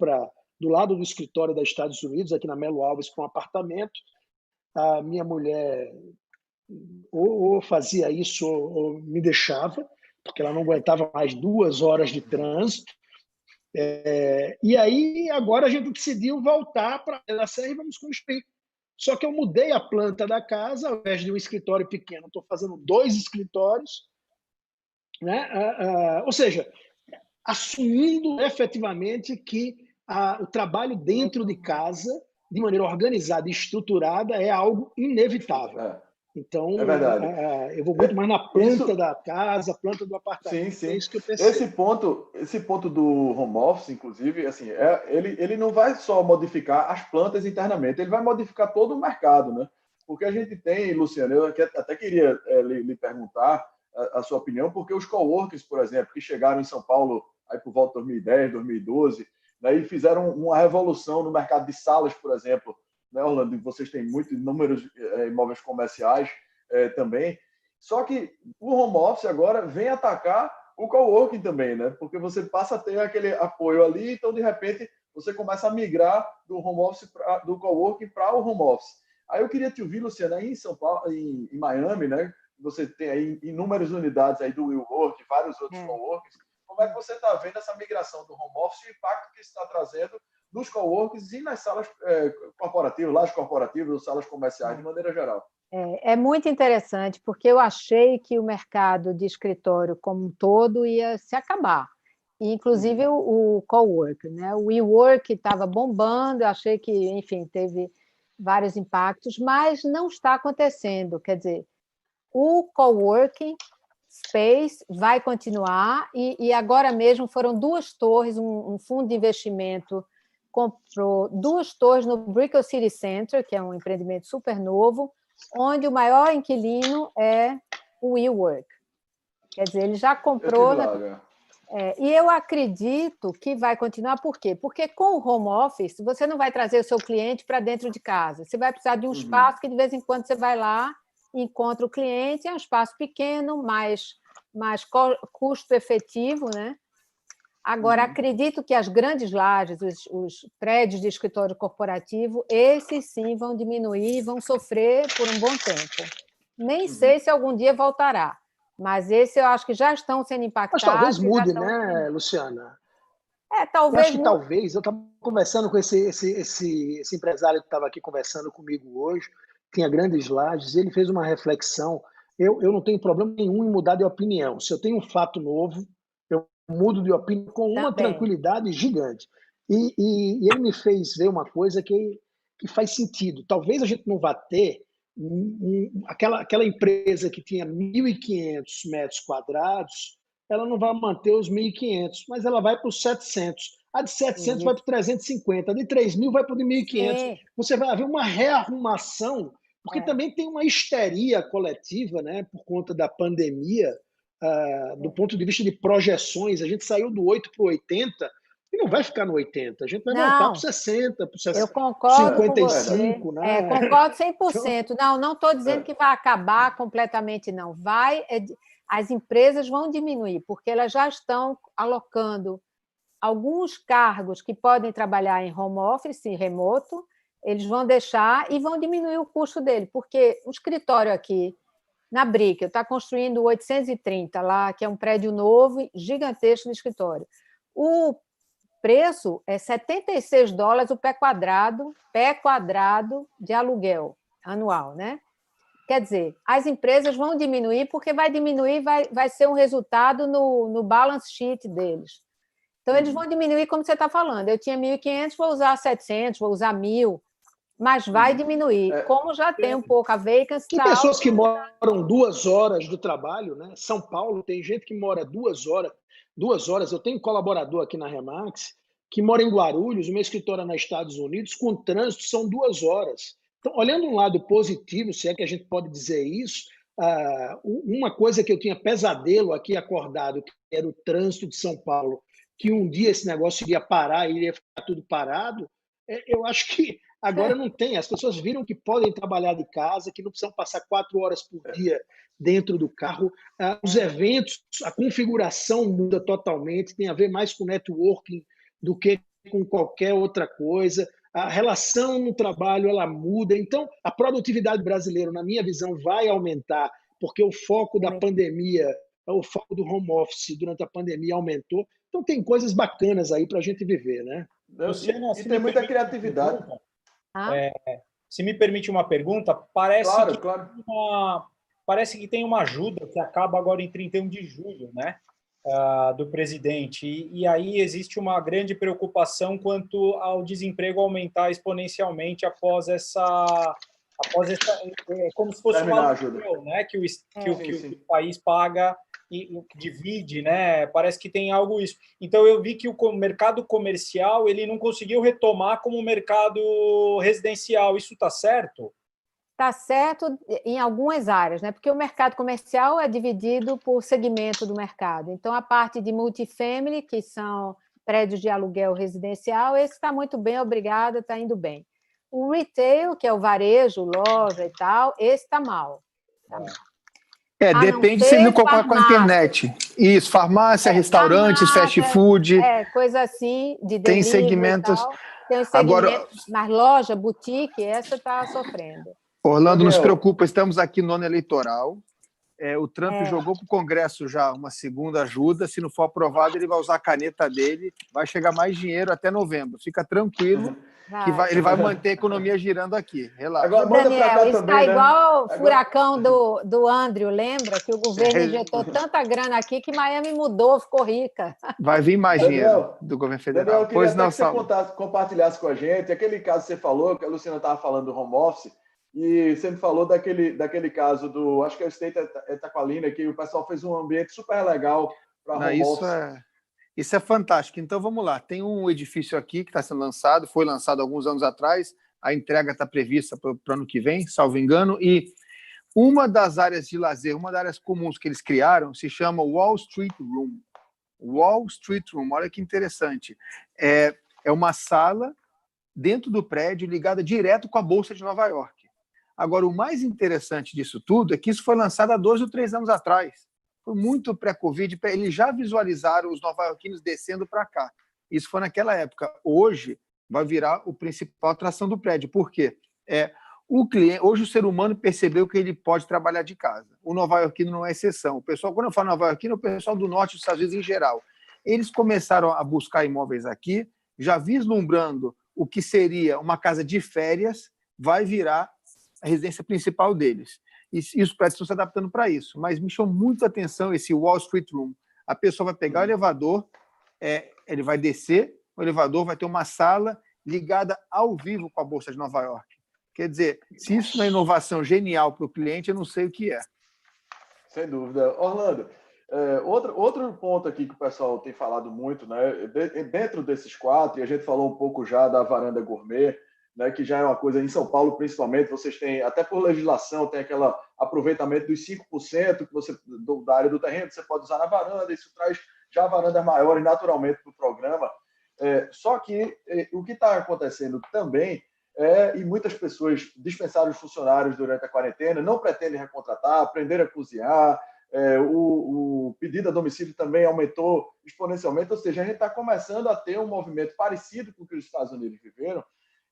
S2: do lado do escritório dos Estados Unidos, aqui na Melo Alves, para um apartamento. A minha mulher ou fazia isso ou me deixava, porque ela não aguentava mais 2 horas de trânsito. E aí, agora a gente decidiu voltar para a Serra e vamos construir. Só que eu mudei a planta da casa, ao invés de um escritório pequeno, estou fazendo 2 escritórios, né? Ou seja, assumindo efetivamente que o trabalho dentro de casa, de maneira organizada e estruturada, é algo inevitável. Então,
S1: é verdade.
S2: Eu vou muito mais na planta
S1: Isso...
S2: da casa, planta do apartamento.
S1: Sim, sim.
S2: É isso que eu percebo.
S1: Esse ponto do home office, inclusive, assim, ele não vai só modificar as plantas internamente, ele vai modificar todo o mercado, né? Porque a gente tem, Luciano, eu até queria lhe perguntar a sua opinião, porque os coworkers, por exemplo, que chegaram em São Paulo aí por volta de 2010, 2012, né, e fizeram uma revolução no mercado de salas, por exemplo, né, Orlando? Vocês têm muitos inúmeros imóveis comerciais também. Só que o home office agora vem atacar o coworking também, né? Porque você passa a ter aquele apoio ali, então de repente você começa a migrar do home office do coworking para o home office. Aí eu queria te ouvir, Luciano, aí em São Paulo, em Miami, né? Você tem aí inúmeras unidades aí do WeWork, vários outros coworkings. Como é que você está vendo essa migração do home office e o impacto que isso está trazendo nos coworkings e nas salas corporativas, lajes corporativas ou salas comerciais, de maneira geral?
S3: É muito interessante, porque eu achei que o mercado de escritório como um todo ia se acabar, inclusive o cowork, né? O WeWork estava bombando, eu achei que, enfim, teve vários impactos, mas não está acontecendo. Quer dizer, o coworking space vai continuar, e agora mesmo foram 2 torres, um fundo de investimento comprou 2 torres no Brickell City Center, que é um empreendimento super novo, onde o maior inquilino é o WeWork. Quer dizer, ele já comprou... e eu acredito que vai continuar, por quê? Porque com o home office, você não vai trazer o seu cliente para dentro de casa. Você vai precisar de um espaço que, de vez em quando, você vai lá, encontra o cliente, é um espaço pequeno, mais custo efetivo, né? Agora, acredito que as grandes lajes, os prédios de escritório corporativo, esses sim vão diminuir e vão sofrer por um bom tempo. Nem sei se algum dia voltará, mas esse eu acho que já estão sendo impactados.
S2: Mas talvez mude, né, Luciana?
S3: Talvez.
S2: Eu acho que talvez. Eu estava conversando com esse empresário que estava aqui conversando comigo hoje, tinha grandes lajes, ele fez uma reflexão. Eu não tenho problema nenhum em mudar de opinião. Se eu tenho um fato novo, eu mudo de opinião com uma tranquilidade gigante. E ele me fez ver uma coisa que faz sentido. Talvez a gente não vá ter aquela empresa que tinha 1.500 metros quadrados, ela não vai manter os 1.500, mas ela vai para os 700. A de 700 vai para 350, a de 3.000 vai para o de 1.500. Você vai haver uma rearrumação, porque também tem uma histeria coletiva, né, por conta da pandemia, do ponto de vista de projeções. A gente saiu do 8 para o 80 e não vai ficar no 80, a gente vai voltar para o 60, para o 55.
S3: Eu concordo com você.
S2: Né?
S3: Concordo 100%. Não estou dizendo que vai acabar completamente, não. As empresas vão diminuir, porque elas já estão alocando alguns cargos que podem trabalhar em home office, remoto, eles vão deixar e vão diminuir o custo dele, porque o escritório aqui na Brickell está construindo o 830 lá, que é um prédio novo, gigantesco de escritório. O preço é $76 o pé quadrado de aluguel anual, né? Quer dizer, as empresas vão diminuir, porque vai diminuir, vai ser um resultado no balance sheet deles. Então, eles vão diminuir, como você está falando. Eu tinha 1.500, vou usar 700, vou usar 1.000, mas vai diminuir. Como já tem um pouco a vacancy...
S2: Tem pessoas que moram 2 horas do trabalho, né? São Paulo tem gente que mora 2 horas. 2 horas. Eu tenho um colaborador aqui na Remax que mora em Guarulhos, o meu escritório é nos Estados Unidos, com trânsito são 2 horas. Então, olhando um lado positivo, se é que a gente pode dizer isso, uma coisa que eu tinha pesadelo aqui acordado, que era o trânsito de São Paulo, que um dia esse negócio iria parar, iria ficar tudo parado, eu acho que Agora não tem. As pessoas viram que podem trabalhar de casa, que não precisam passar 4 horas por dia dentro do carro. Os eventos, a configuração muda totalmente, tem a ver mais com networking do que com qualquer outra coisa. A relação no trabalho ela muda. Então, a produtividade brasileira, na minha visão, vai aumentar, porque o foco da pandemia, o foco do home office durante a pandemia aumentou. Então, tem coisas bacanas aí para a gente viver, né?
S5: Luciana,
S1: E tem muita criatividade.
S5: Se me permite uma pergunta, parece que tem uma ajuda que acaba agora em 31 de julho, né? Do presidente. E aí existe uma grande preocupação quanto ao desemprego aumentar exponencialmente após essa como se fosse uma ajuda, né? Que o país paga e divide, né? Parece que tem algo isso. Então eu vi que o mercado comercial ele não conseguiu retomar como o mercado residencial. Isso está certo?
S3: Está certo em algumas áreas, né? Porque o mercado comercial é dividido por segmento do mercado. Então, a parte de multifamily, que são prédios de aluguel residencial, esse está muito bem, obrigada, está indo bem. O retail, que é o varejo, loja e tal, esse está mal.
S4: Depende se ele concorda com a internet. Isso, farmácia, restaurantes, fast food.
S3: Coisa assim, de delivery
S4: tem segmentos.
S3: E tal. Tem os segmentos, mas loja, boutique, essa está sofrendo.
S4: Orlando, não se preocupa, estamos aqui no ano eleitoral. O Trump jogou para o Congresso já uma segunda ajuda. Se não for aprovado, ele vai usar a caneta dele. Vai chegar mais dinheiro até novembro. Fica tranquilo que ele vai manter a economia girando aqui. Relaxa.
S1: Agora, manda para cá também,
S3: está igual o furacão do Andrew, lembra? Que o governo injetou tanta grana aqui que Miami mudou, ficou rica.
S4: Vai vir mais dinheiro do governo federal.
S1: Daniel, eu queria que você compartilhasse com a gente aquele caso que você falou, que a Luciana estava falando do home office, e você me falou daquele caso do, acho que é o State Itaqualina, que o pessoal fez um ambiente super legal para home office.
S4: Isso é fantástico. Então, vamos lá. Tem um edifício aqui que está sendo lançado, foi lançado alguns anos atrás, a entrega está prevista para o ano que vem, salvo engano, e uma das áreas de lazer, uma das áreas comuns que eles criaram, se chama Wall Street Room. Wall Street Room, olha que interessante. É uma sala dentro do prédio ligada direto com a Bolsa de Nova York. Agora, o mais interessante disso tudo é que isso foi lançado há 2 ou 3 anos atrás. Foi muito pré-Covid, eles já visualizaram os nova-iorquinos descendo para cá. Isso foi naquela época. Hoje vai virar o principal atração do prédio. Por quê? Hoje o ser humano percebeu que ele pode trabalhar de casa. O nova-iorquino não é exceção. O pessoal, quando eu falo nova-iorquino, é o pessoal do norte dos Estados Unidos em geral. Eles começaram a buscar imóveis aqui, já vislumbrando o que seria uma casa de férias, vai virar a residência principal deles. E os prédios estão se adaptando para isso. Mas me chamou muito a atenção esse Wall Street Room. A pessoa vai pegar o elevador, ele vai descer, o elevador vai ter uma sala ligada ao vivo com a Bolsa de Nova York. Quer dizer, se isso não é inovação genial para o cliente, eu não sei o que é.
S1: Sem dúvida. Orlando, outro ponto aqui que o pessoal tem falado muito, né? Dentro desses 4, e a gente falou um pouco já da varanda gourmet, né, que já é uma coisa, em São Paulo principalmente, vocês têm, até por legislação, tem aquele aproveitamento dos 5% que você, da área do terreno que você pode usar na varanda, isso traz já varandas maiores naturalmente para o programa. Só que o que está acontecendo também e muitas pessoas dispensaram os funcionários durante a quarentena, não pretendem recontratar, aprenderam a cozinhar, o pedido a domicílio também aumentou exponencialmente, ou seja, a gente está começando a ter um movimento parecido com o que os Estados Unidos viveram,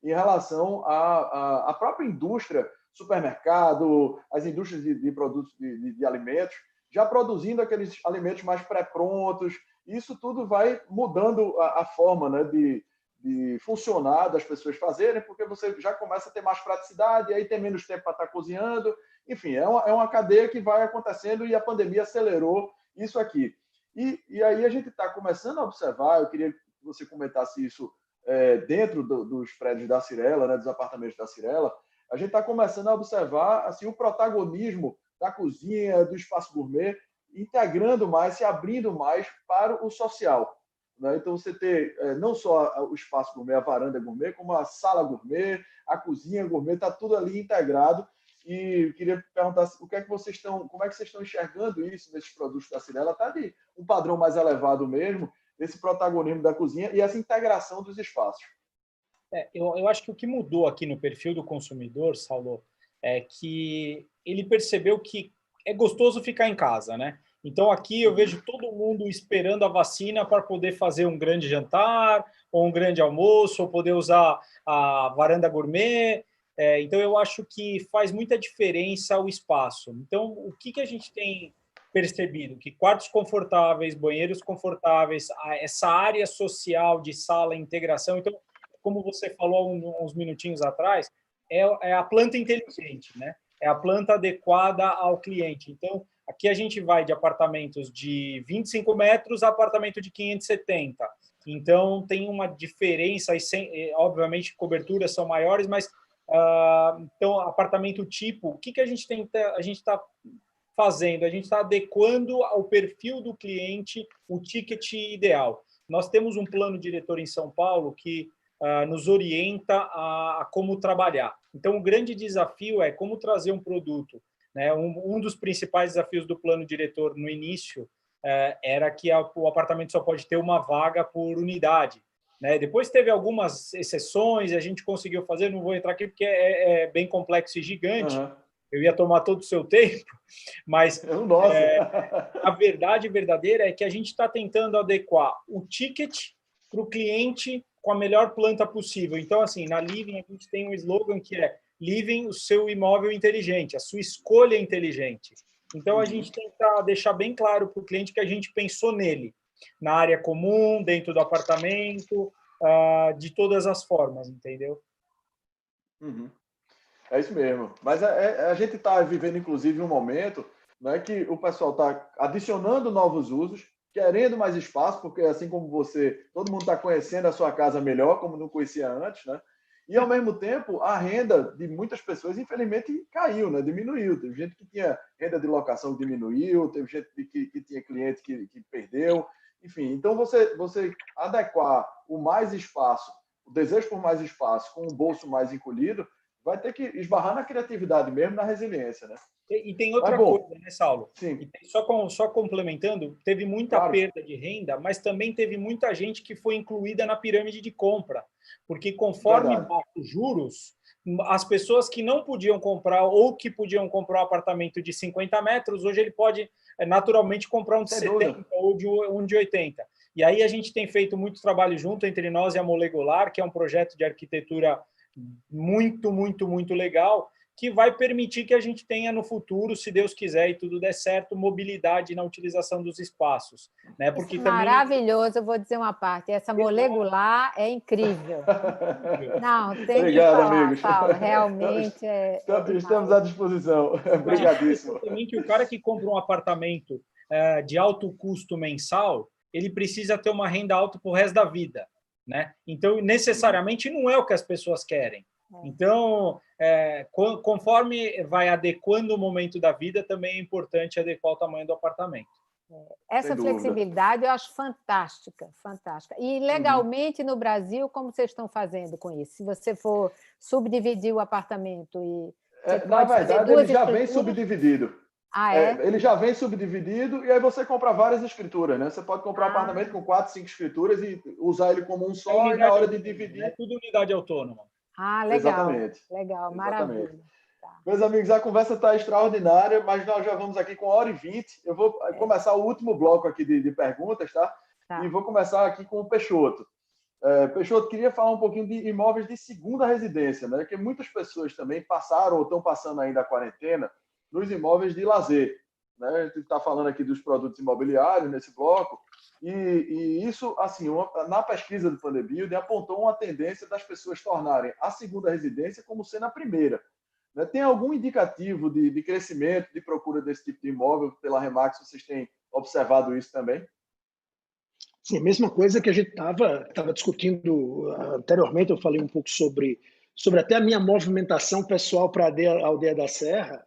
S1: em relação à própria indústria, supermercado, as indústrias de produtos de alimentos, já produzindo aqueles alimentos mais pré-prontos. Isso tudo vai mudando a forma, né, de funcionar das pessoas fazerem, porque você já começa a ter mais praticidade, e aí tem menos tempo para estar cozinhando. Enfim, é uma cadeia que vai acontecendo e a pandemia acelerou isso aqui. E aí a gente está começando a observar, eu queria que você comentasse isso, dentro dos prédios da Cirela, né, dos apartamentos da Cirela, a gente está começando a observar assim, o protagonismo da cozinha, do espaço gourmet, integrando mais, se abrindo mais para o social. Né? Então, você ter não só o espaço gourmet, a varanda gourmet, como a sala gourmet, a cozinha gourmet, está tudo ali integrado. E queria perguntar como é que vocês estão enxergando isso nesses produtos da Cirela? Está de um padrão mais elevado mesmo, esse protagonismo da cozinha e essa integração dos espaços.
S5: Eu acho que o que mudou aqui no perfil do consumidor, Saulo, é que ele percebeu que é gostoso ficar em casa, né? Então, aqui eu vejo todo mundo esperando a vacina para poder fazer um grande jantar, ou um grande almoço, ou poder usar a varanda gourmet. Então, eu acho que faz muita diferença o espaço. Então, o que a gente tem percebido? Que quartos confortáveis, banheiros confortáveis, essa área social de sala, integração. Então, como você falou uns minutinhos atrás, é a planta inteligente, né? É a planta adequada ao cliente. Então, aqui a gente vai de apartamentos de 25 metros a apartamento de 570. Então, tem uma diferença, e obviamente coberturas são maiores, mas então, apartamento tipo, o que a gente está fazendo? A gente está adequando ao perfil do cliente o ticket ideal. Nós temos um plano diretor em São Paulo que nos orienta a como trabalhar. Então, o grande desafio é como trazer um produto, né? Um dos principais desafios do plano diretor no início era que o apartamento só pode ter uma vaga por unidade, né? Depois teve algumas exceções, a gente conseguiu fazer, não vou entrar aqui porque é bem complexo e gigante, eu ia tomar todo o seu tempo, mas a verdade verdadeira é que a gente está tentando adequar o ticket para o cliente com a melhor planta possível. Então, assim, na Living a gente tem um slogan que é Living, o seu imóvel inteligente, a sua escolha inteligente. Então, a gente tenta deixar bem claro para o cliente que a gente pensou nele, na área comum, dentro do apartamento, de todas as formas, entendeu?
S1: É isso mesmo. Mas a gente está vivendo, inclusive, um momento, né, que o pessoal está adicionando novos usos, querendo mais espaço, porque assim como você, todo mundo está conhecendo a sua casa melhor, como não conhecia antes, né? E, ao mesmo tempo, a renda de muitas pessoas, infelizmente, caiu, né? Diminuiu. Teve gente que tinha renda de locação que diminuiu, teve gente que tinha cliente que perdeu. Enfim, então você adequar o mais espaço, o desejo por mais espaço com o bolso mais encolhido, vai ter que esbarrar na criatividade mesmo, na resiliência, né?
S5: E tem outra coisa, né, Saulo?
S1: Sim.
S5: E só complementando, teve muita perda de renda, mas também teve muita gente que foi incluída na pirâmide de compra, porque conforme baixa os juros, as pessoas que não podiam comprar ou que podiam comprar um apartamento de 50 metros, hoje ele pode naturalmente comprar um de 70 ou um de 80. E aí a gente tem feito muito trabalho junto entre nós e a Molecular, que é um projeto de arquitetura muito, muito, muito legal, que vai permitir que a gente tenha no futuro, se Deus quiser e tudo der certo, mobilidade na utilização dos espaços, né? Porque
S3: isso é maravilhoso, eu vou dizer uma parte, essa Molecular é incrível. Não, tem
S1: Obrigado,
S3: que falar,
S1: amigos.
S3: Paulo, realmente
S1: estamos à disposição. Obrigadíssimo.
S5: Também que o cara que compra um apartamento de alto custo mensal, ele precisa ter uma renda alta para o resto da vida, né? Então, necessariamente, não é o que as pessoas querem. Então, conforme vai adequando o momento da vida, também é importante adequar o tamanho do apartamento.
S3: Essa flexibilidade eu acho fantástica, fantástica. E legalmente no Brasil, como vocês estão fazendo com isso? Se você for subdividir o apartamento e
S1: na verdade, ele já vem subdividido. Ele já vem subdividido e aí você compra várias escrituras, né? Você pode comprar um apartamento com 4, 5 escrituras e usar ele como um só e na hora de dividir...
S5: É tudo unidade autônoma.
S3: Legal.
S1: Exatamente.
S3: Legal, maravilha.
S1: Tá. Meus amigos, a conversa está extraordinária, mas nós já vamos aqui com 1h20. Eu vou começar o último bloco aqui de perguntas, tá? E vou começar aqui com o Peixoto. Peixoto, queria falar um pouquinho de imóveis de segunda residência, né? Porque muitas pessoas também passaram ou estão passando ainda a quarentena nos imóveis de lazer, né? A gente está falando aqui dos produtos imobiliários nesse bloco, e isso, assim, na pesquisa do Pandebuild, apontou uma tendência das pessoas tornarem a segunda residência como sendo a primeira. Né? Tem algum indicativo de crescimento, de procura desse tipo de imóvel pela Remax? Vocês têm observado isso também?
S2: Sim, a mesma coisa que a gente estava discutindo anteriormente. Eu falei um pouco sobre até a minha movimentação pessoal para a Aldeia da Serra.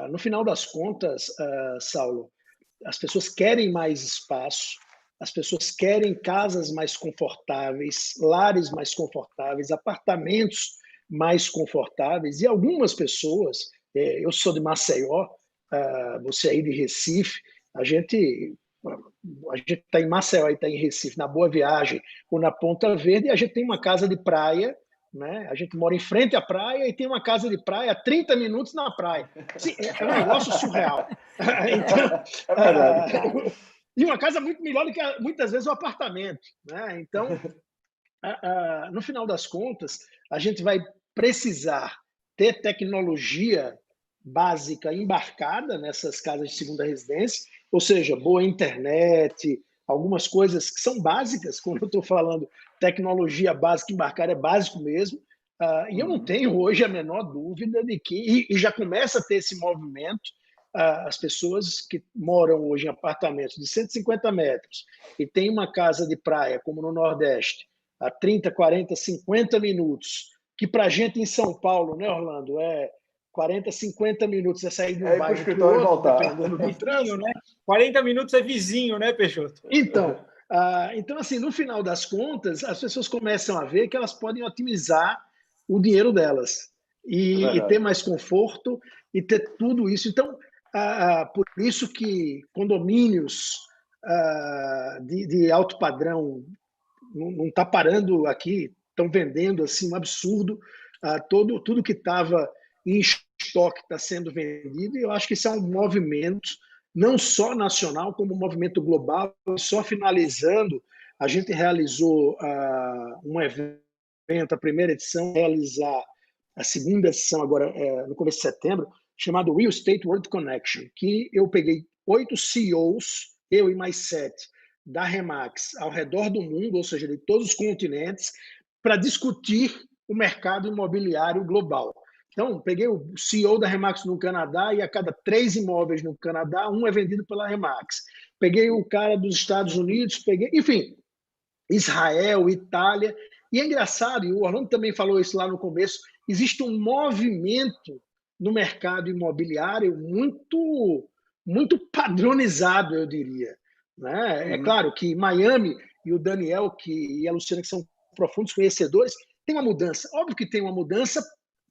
S2: No final das contas, Saulo, as pessoas querem mais espaço, as pessoas querem casas mais confortáveis, lares mais confortáveis, apartamentos mais confortáveis, e algumas pessoas, eu sou de Maceió, você aí de Recife, a gente a gente está em Maceió e está em Recife, na Boa Viagem ou na Ponta Verde, e a gente tem uma casa de praia, né? A gente mora em frente à praia e tem uma casa de praia a 30 minutos na praia. Sim, é um negócio surreal. Então,
S1: É verdade.
S2: e uma casa muito melhor do que muitas vezes o apartamento, né? Então, no final das contas, a gente vai precisar ter tecnologia básica embarcada nessas casas de segunda residência, ou seja, boa internet, algumas coisas que são básicas, quando eu estou falando tecnologia básica embarcada, é básico mesmo, e eu não tenho hoje a menor dúvida de que, e já começa a ter esse movimento, as pessoas que moram hoje em apartamentos de 150 metros e tem uma casa de praia, como no Nordeste, a 30, 40, 50 minutos, que para a gente em São Paulo, né, Orlando, é 40, 50 minutos é sair de um
S1: É ir para o
S2: bairro para o
S1: escritório e
S2: outro,
S1: voltar.
S2: dependendo do
S5: Vizinho,
S2: trânsito.
S5: né? 40 minutos é vizinho, né, Peixoto?
S2: Então, assim, no final das contas, as pessoas começam a ver que elas podem otimizar o dinheiro delas e ter mais conforto e ter tudo isso. Então, por isso que condomínios de alto padrão não está parando aqui, estão vendendo assim um absurdo, tudo que estava em estoque está sendo vendido, e eu acho que isso é um movimento não só nacional, como um movimento global. Só finalizando, a gente realizou um evento, a primeira edição, realizar a segunda edição agora no começo de setembro, chamado Real Estate World Connection, que eu peguei 8 CEOs, eu e mais 7, da Remax ao redor do mundo, ou seja, de todos os continentes, para discutir o mercado imobiliário global. Então, peguei o CEO da Remax no Canadá e a cada 3 imóveis no Canadá, um é vendido pela Remax. Peguei o cara dos Estados Unidos, enfim, Israel, Itália. E é engraçado, e o Orlando também falou isso lá no começo, existe um movimento no mercado imobiliário muito padronizado, eu diria. Né? É claro que Miami e o Daniel e a Luciana, que são profundos conhecedores, tem uma mudança. Óbvio que tem uma mudança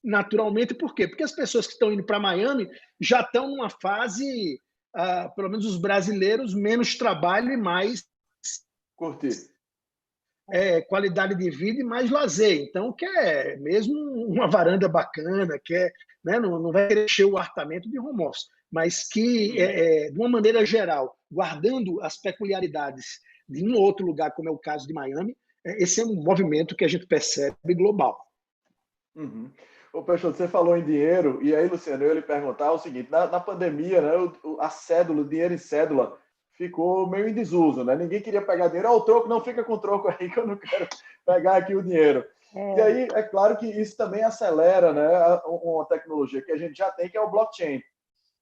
S2: naturalmente. Por quê? Porque as pessoas que estão indo para Miami já estão numa fase, pelo menos os brasileiros, menos trabalho e mais
S1: curtir.
S2: Qualidade de vida e mais lazer. Então, quer mesmo uma varanda bacana, né, não vai querer encher o apartamento de home office, mas que, de uma maneira geral, guardando as peculiaridades de um outro lugar, como é o caso de Miami, esse é um movimento que a gente percebe global.
S1: Ô, Peixoto, você falou em dinheiro, e aí, Luciano, eu ia lhe perguntar o seguinte, na pandemia, né, o dinheiro em cédula, ficou meio em desuso, né? Ninguém queria pegar dinheiro. O troco, não fica com o troco aí, que eu não quero pegar aqui o dinheiro. E aí, é claro que isso também acelera, né, uma tecnologia que a gente já tem, que é o blockchain.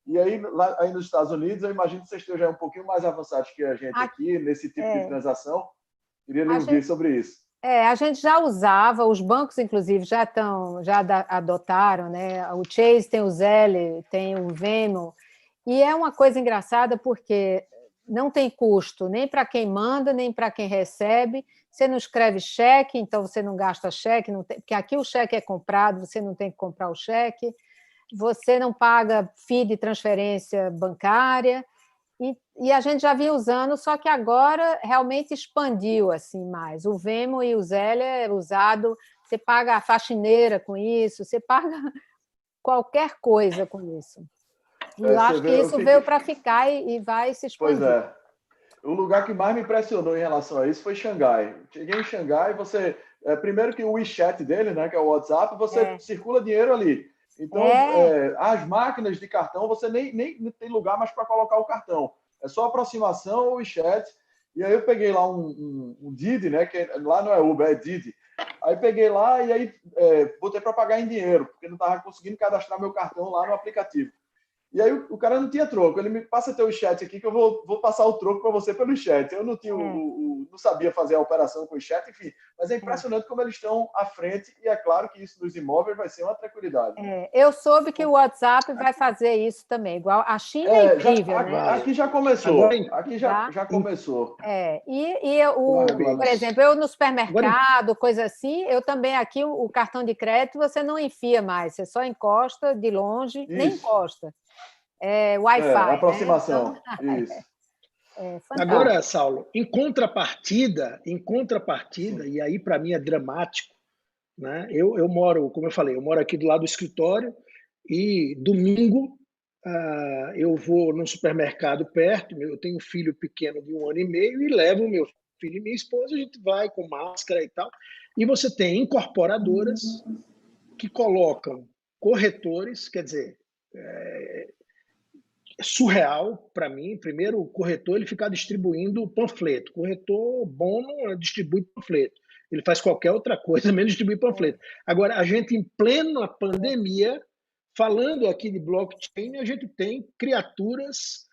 S1: E aí, aí nos Estados Unidos, eu imagino que vocês estejam um pouinho mais avançados que a gente aqui, nesse tipo de transação. Queria lhe ouvir sobre isso.
S3: A gente já usava, os bancos, inclusive, já adotaram, né? O Chase tem o Zelle, tem o Venmo, e é uma coisa engraçada porque não tem custo nem para quem manda, nem para quem recebe. Você não escreve cheque, então você não gasta cheque, porque aqui o cheque é comprado, você não tem que comprar o cheque. Você não paga FII de transferência bancária. E a gente já vinha usando, só que agora realmente expandiu assim mais. O Venmo e o Zelle é usado, você paga a faxineira com isso, você paga qualquer coisa com isso. E eu acho que isso veio para ficar e vai se expandir.
S1: Pois é. O lugar que mais me impressionou em relação a isso foi Xangai. Cheguei em Xangai, primeiro que o WeChat dele, né, que é o WhatsApp, você circula dinheiro ali. Então, as máquinas de cartão, você nem tem lugar mais para colocar o cartão. É só aproximação, o WeChat. E aí eu peguei lá um Didi, né, que lá não é Uber, é Didi. Aí peguei lá e aí botei para pagar em dinheiro, porque não estava conseguindo cadastrar meu cartão lá no aplicativo. E aí o cara não tinha troco. Ele me passa teu chat aqui que eu vou passar o troco para você pelo chat. Eu não tinha não sabia fazer a operação com o chat, enfim. Mas é impressionante como eles estão à frente e é claro que isso nos imóveis vai ser uma tranquilidade.
S3: Eu soube que o WhatsApp vai fazer isso também. Igual a China é incrível, né?
S1: Aqui já começou. Aqui já começou.
S3: Por exemplo, eu no supermercado, coisa assim, eu também aqui o cartão de crédito você não enfia mais, você só encosta de longe, nem encosta. Wi-Fi.
S1: Aproximação. Né? Então, isso.
S3: É fantástico.
S2: Agora, Saulo, em contrapartida, e aí para mim é dramático, né? Eu moro, como eu falei, eu moro aqui do lado do escritório e domingo eu vou num supermercado perto, eu tenho um filho pequeno de 1 ano e meio e levo o meu filho e minha esposa, a gente vai com máscara e tal. E você tem incorporadoras que colocam corretores, quer dizer, é surreal para mim. Primeiro, o corretor ele ficar distribuindo panfleto. Corretor bom não distribui panfleto. Ele faz qualquer outra coisa, menos distribuir panfleto. Agora, a gente, em plena pandemia, falando aqui de blockchain, a gente tem criaturas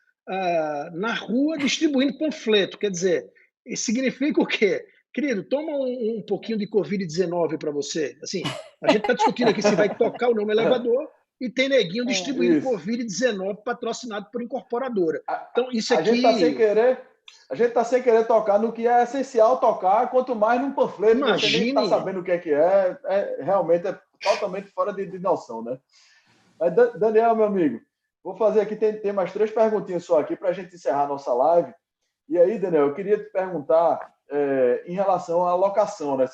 S2: na rua distribuindo panfleto. Quer dizer, isso significa o quê? Querido, toma um pouquinho de Covid-19 para você. Assim, a gente está discutindo aqui se vai tocar ou não no elevador, e tem neguinho distribuindo Covid-19 patrocinado por incorporadora. Então, isso aqui...
S1: A gente está sem querer tocar no que é essencial tocar, quanto mais num panfleto,
S2: Imagine...
S1: você nem está sabendo o que é. Realmente é totalmente fora de noção, né? Mas, Daniel, meu amigo, vou fazer aqui, tem mais 3 perguntinhas só aqui para a gente encerrar a nossa live. E aí, Daniel, eu queria te perguntar em relação à locação, né?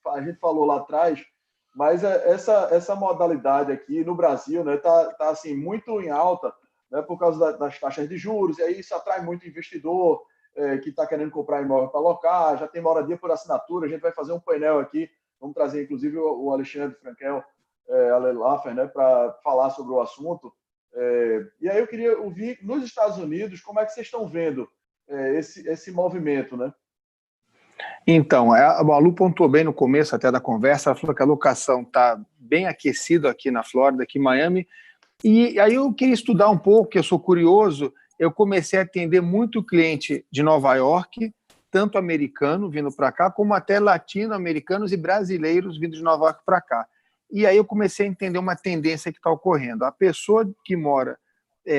S1: A gente falou lá atrás, mas essa modalidade aqui no Brasil, né, tá assim, muito em alta, né, por causa das taxas de juros, e aí isso atrai muito investidor que está querendo comprar imóvel para alocar, já tem moradia por assinatura. A gente vai fazer um painel aqui, vamos trazer inclusive o Alexandre Frankel, Laffer, né, para falar sobre o assunto. E aí eu queria ouvir, nos Estados Unidos, como é que vocês estão vendo esse movimento, né?
S4: Então, a Lu pontuou bem no começo até da conversa, ela falou que a locação está bem aquecida aqui na Flórida, aqui em Miami, e aí eu queria estudar um pouco, que eu sou curioso, eu comecei a atender muito cliente de Nova York, tanto americano vindo para cá, como até latino-americanos e brasileiros vindo de Nova York para cá. E aí eu comecei a entender uma tendência que está ocorrendo. A pessoa que mora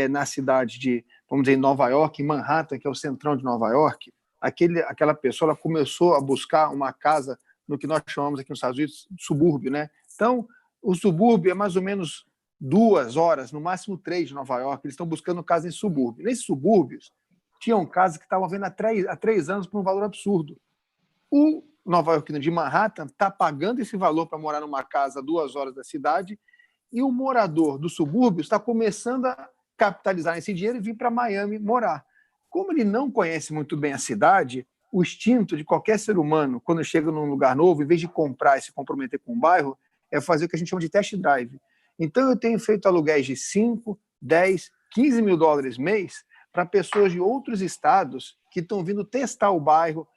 S4: na cidade de, vamos dizer, Nova York, em Manhattan, que é o centrão de Nova York, aquela pessoa ela começou a buscar uma casa no que nós chamamos aqui nos Estados Unidos de subúrbio, né? Então, o subúrbio é mais ou menos 2 horas, no máximo 3 de Nova York. Eles estão buscando casa em subúrbio. Nesses subúrbios, tinham casas que estavam vendo há 3 anos por um valor absurdo. O Nova Yorkino de Manhattan está pagando esse valor para morar numa casa a 2 horas da cidade, e o morador do subúrbio está começando a capitalizar esse dinheiro e vir para Miami morar. Como ele não conhece muito bem a cidade, o instinto de qualquer ser humano, quando chega num lugar novo, em vez de comprar e se comprometer com um bairro, é fazer o que a gente chama de test drive. Então, eu tenho feito aluguéis de 5, 10, 15 mil dólares mês para pessoas de outros estados que estão vindo testar o bairro.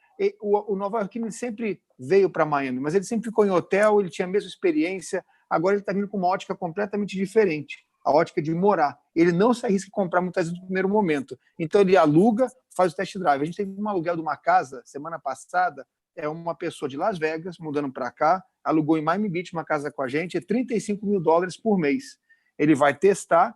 S4: O Nova Yorkino sempre veio para Miami, mas ele sempre ficou em hotel, ele tinha a mesma experiência. Agora ele está vindo com uma ótica completamente diferente, a ótica de morar. Ele não se arrisca a comprar muitas vezes no primeiro momento. Então ele aluga, faz o test drive. A gente teve um aluguel de uma casa semana passada, uma pessoa de Las Vegas mudando para cá, alugou em Miami Beach uma casa com a gente, é 35 mil dólares por mês. Ele vai testar,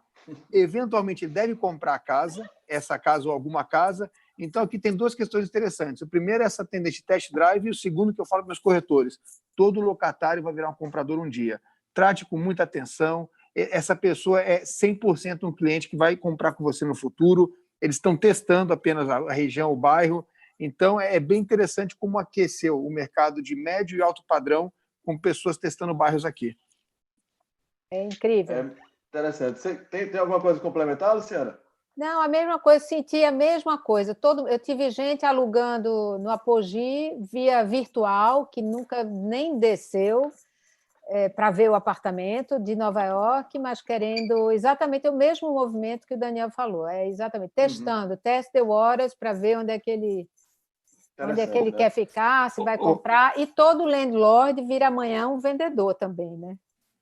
S4: eventualmente ele deve comprar a casa, essa casa ou alguma casa. Então aqui tem 2 questões interessantes. O primeiro é essa tendência de test drive, e o segundo que eu falo para meus corretores: todo locatário vai virar um comprador um dia. Trate com muita atenção. Essa pessoa é 100% um cliente que vai comprar com você no futuro. Eles estão testando apenas a região, o bairro. Então, é bem interessante como aqueceu o mercado de médio e alto padrão com pessoas testando bairros aqui.
S3: É incrível.
S1: É interessante. Você tem alguma coisa a complementar, Luciana?
S3: Não, a mesma coisa, senti a mesma coisa. Eu tive gente alugando no Apogee via virtual, que nunca nem desceu para ver o apartamento de Nova York, mas querendo exatamente o mesmo movimento que o Daniel falou. É exatamente, testando, test the waters para ver onde é que ele quer ficar, se vai comprar. E todo landlord vira amanhã um vendedor também, né?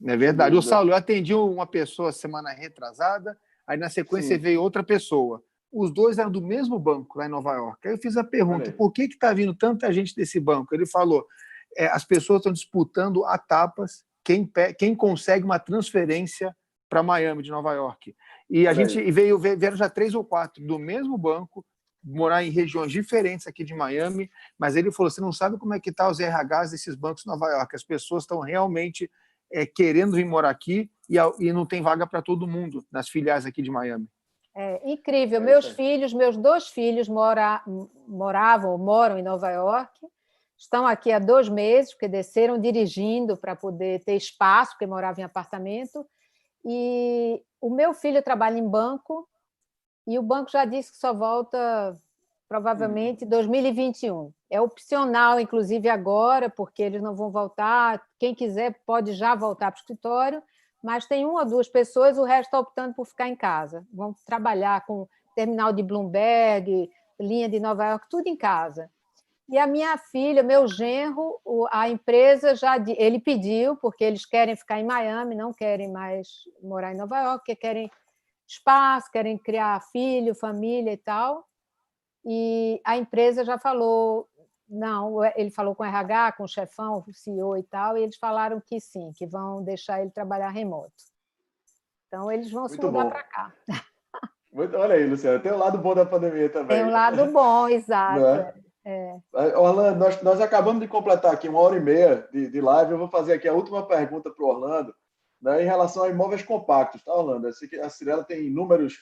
S4: É verdade. O Saulo, eu atendi uma pessoa semana retrasada, aí na sequência veio outra pessoa. Os 2 eram do mesmo banco lá em Nova York. Aí eu fiz a pergunta: por que está vindo tanta gente desse banco? Ele falou: as pessoas estão disputando a tapas quem consegue uma transferência para Miami de Nova York. E vieram já 3 ou 4 do mesmo banco, morar em regiões diferentes aqui de Miami, mas ele falou: você não sabe como é que está os RHs desses bancos de Nova York. As pessoas estão realmente querendo vir morar aqui, e não tem vaga para todo mundo nas filiais aqui de Miami.
S3: É incrível. Meus 2 filhos moravam ou moram em Nova York, estão aqui há 2 meses, porque desceram dirigindo para poder ter espaço, porque moravam em apartamento. E o meu filho trabalha em banco, e o banco já disse que só volta provavelmente em 2021. É opcional, inclusive agora, porque eles não vão voltar. Quem quiser pode já voltar para o escritório, mas tem 1 ou 2 pessoas, o resto está optando por ficar em casa. Vão trabalhar com terminal de Bloomberg, linha de Nova York, tudo em casa. E a minha filha, meu genro, a empresa ele pediu, porque eles querem ficar em Miami, não querem mais morar em Nova York, porque querem espaço, querem criar filho, família e tal. E a empresa já falou, não, ele falou com o RH, com o chefão, o CEO e tal, e eles falaram que sim, que vão deixar ele trabalhar remoto. Então, eles vão se mudar para cá.
S1: Olha aí, Luciana, tem um lado bom da pandemia também.
S3: Tem um lado bom, exato.
S1: Orlando, nós acabamos de completar aqui 1h30 de live. Eu vou fazer aqui a última pergunta para o Orlando, né, em relação a imóveis compactos, tá, Orlando? Eu sei que a Cyrela tem inúmeros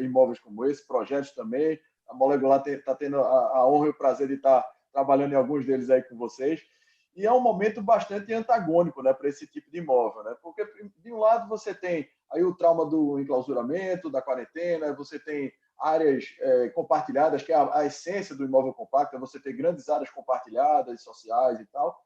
S1: imóveis como esse, projetos também. A Molecular está tendo a honra e o prazer de estar trabalhando em alguns deles aí com vocês. E é um momento bastante antagônico, né, para esse tipo de imóvel, né? Porque, de um lado, você tem aí o trauma do enclausuramento, da quarentena, você tem áreas compartilhadas, que é a essência do imóvel compacto, é você ter grandes áreas compartilhadas, sociais e tal,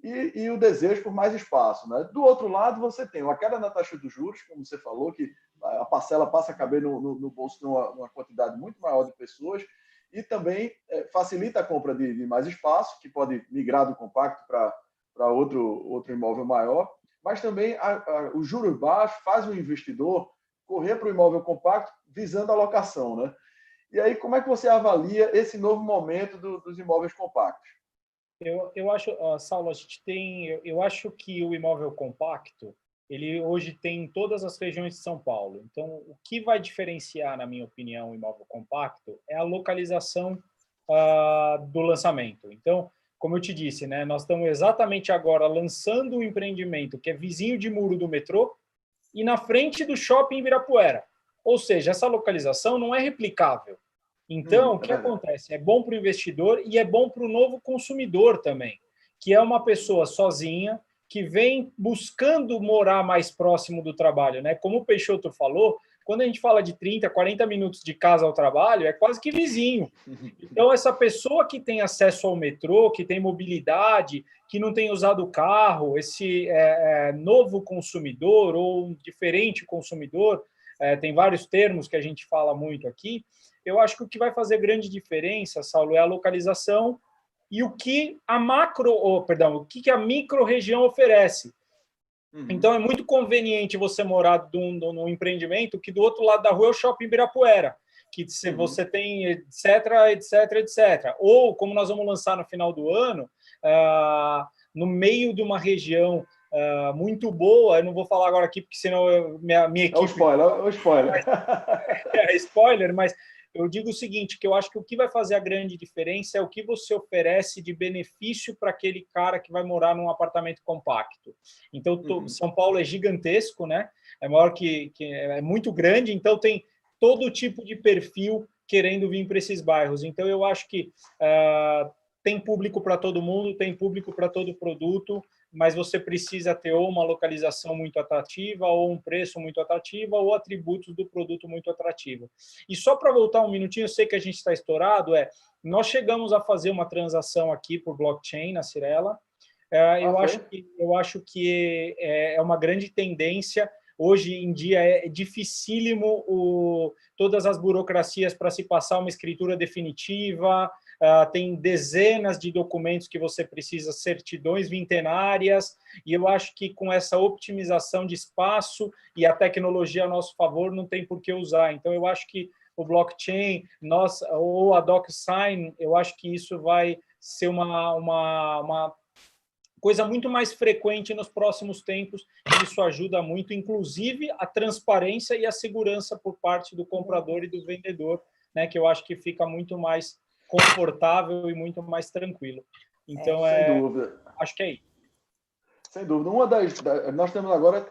S1: e o desejo por mais espaço, né? Do outro lado, você tem uma queda na taxa dos juros, como você falou, que a parcela passa a caber no bolso de uma quantidade muito maior de pessoas, e também facilita a compra de mais espaço, que pode migrar do compacto para outro imóvel maior, mas também os juros baixos fazem o investidor correr para o imóvel compacto visando a locação, né? E aí, como é que você avalia esse novo momento dos imóveis compactos?
S5: Eu acho, Saulo, eu acho que o imóvel compacto, ele hoje tem em todas as regiões de São Paulo. Então, o que vai diferenciar, na minha opinião, o imóvel compacto é a localização do lançamento. Então, como eu te disse, né, nós estamos exatamente agora lançando um empreendimento que é vizinho de muro do metrô e na frente do shopping Ibirapuera. Ou seja, essa localização não é replicável. Então, o que acontece? É bom para o investidor e é bom para o novo consumidor também, que é uma pessoa sozinha, que vem buscando morar mais próximo do trabalho, né? Como o Peixoto falou, quando a gente fala de 30, 40 minutos de casa ao trabalho, é quase que vizinho. Então, essa pessoa que tem acesso ao metrô, que tem mobilidade, que não tem usado o carro, esse novo consumidor ou um diferente consumidor, tem vários termos que a gente fala muito aqui, eu acho que o que vai fazer grande diferença, Saulo, é a localização e o que a a micro-região oferece. Então, é muito conveniente você morar num empreendimento que do outro lado da rua é o Shopping Ibirapuera, que você tem etc, etc, etc. Ou, como nós vamos lançar no final do ano, no meio de uma região muito boa, eu não vou falar agora aqui, porque senão minha equipe...
S1: É o spoiler.
S5: É spoiler, mas eu digo o seguinte, que eu acho que o que vai fazer a grande diferença é o que você oferece de benefício para aquele cara que vai morar num apartamento compacto. Então, São Paulo é gigantesco, né? É maior que é muito grande, então tem todo tipo de perfil querendo vir para esses bairros. Então, eu acho que tem público para todo mundo, tem público para todo produto, mas você precisa ter ou uma localização muito atrativa, ou um preço muito atrativo, ou atributos do produto muito atrativo. E só para voltar um minutinho, eu sei que a gente está estourado, nós chegamos a fazer uma transação aqui por blockchain na Cyrela. Eu acho que é uma grande tendência. Hoje em dia é dificílimo todas as burocracias para se passar uma escritura definitiva, tem dezenas de documentos que você precisa, certidões vintenárias, e eu acho que com essa optimização de espaço e a tecnologia a nosso favor, não tem por que usar. Então, eu acho que o blockchain, ou a DocuSign, eu acho que isso vai ser uma coisa muito mais frequente nos próximos tempos, e isso ajuda muito, inclusive, a transparência e a segurança por parte do comprador e do vendedor, né, que eu acho que fica muito mais confortável e muito mais tranquilo. Então,
S1: sem dúvida.
S5: Acho que é isso.
S1: Sem dúvida. Nós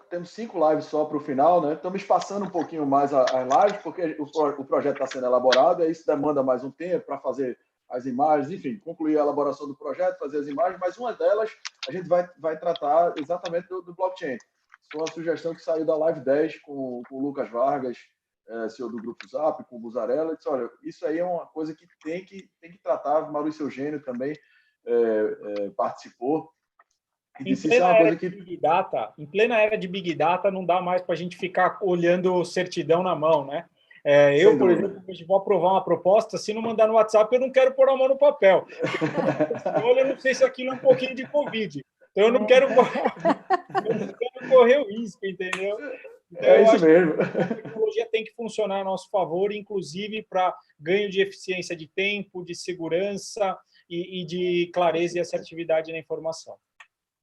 S1: temos 5 lives só para o final, né? Estamos espaçando um pouquinho mais as lives, porque o projeto está sendo elaborado, e isso demanda mais um tempo para fazer as imagens, enfim, concluir a elaboração do projeto, fazer as imagens, mas uma delas a gente vai tratar exatamente do blockchain. Foi uma sugestão que saiu da Live 10 com o Lucas Vargas, CEO do Grupo Zap, com o Buzarella. Disse, olha, isso aí é uma coisa que tem que tratar. O Maurício Eugênio também participou.
S5: Em plena era de Big Data, não dá mais para a gente ficar olhando certidão na mão, né? Eu, por exemplo, vou aprovar uma proposta, se não mandar no WhatsApp, eu não quero pôr a mão no papel. Olha, eu não sei se aquilo é um pouquinho de Covid. Então, eu não quero correr o risco, entendeu? Então,
S1: é isso mesmo.
S5: A tecnologia tem que funcionar a nosso favor, inclusive para ganho de eficiência de tempo, de segurança e de clareza e assertividade na informação.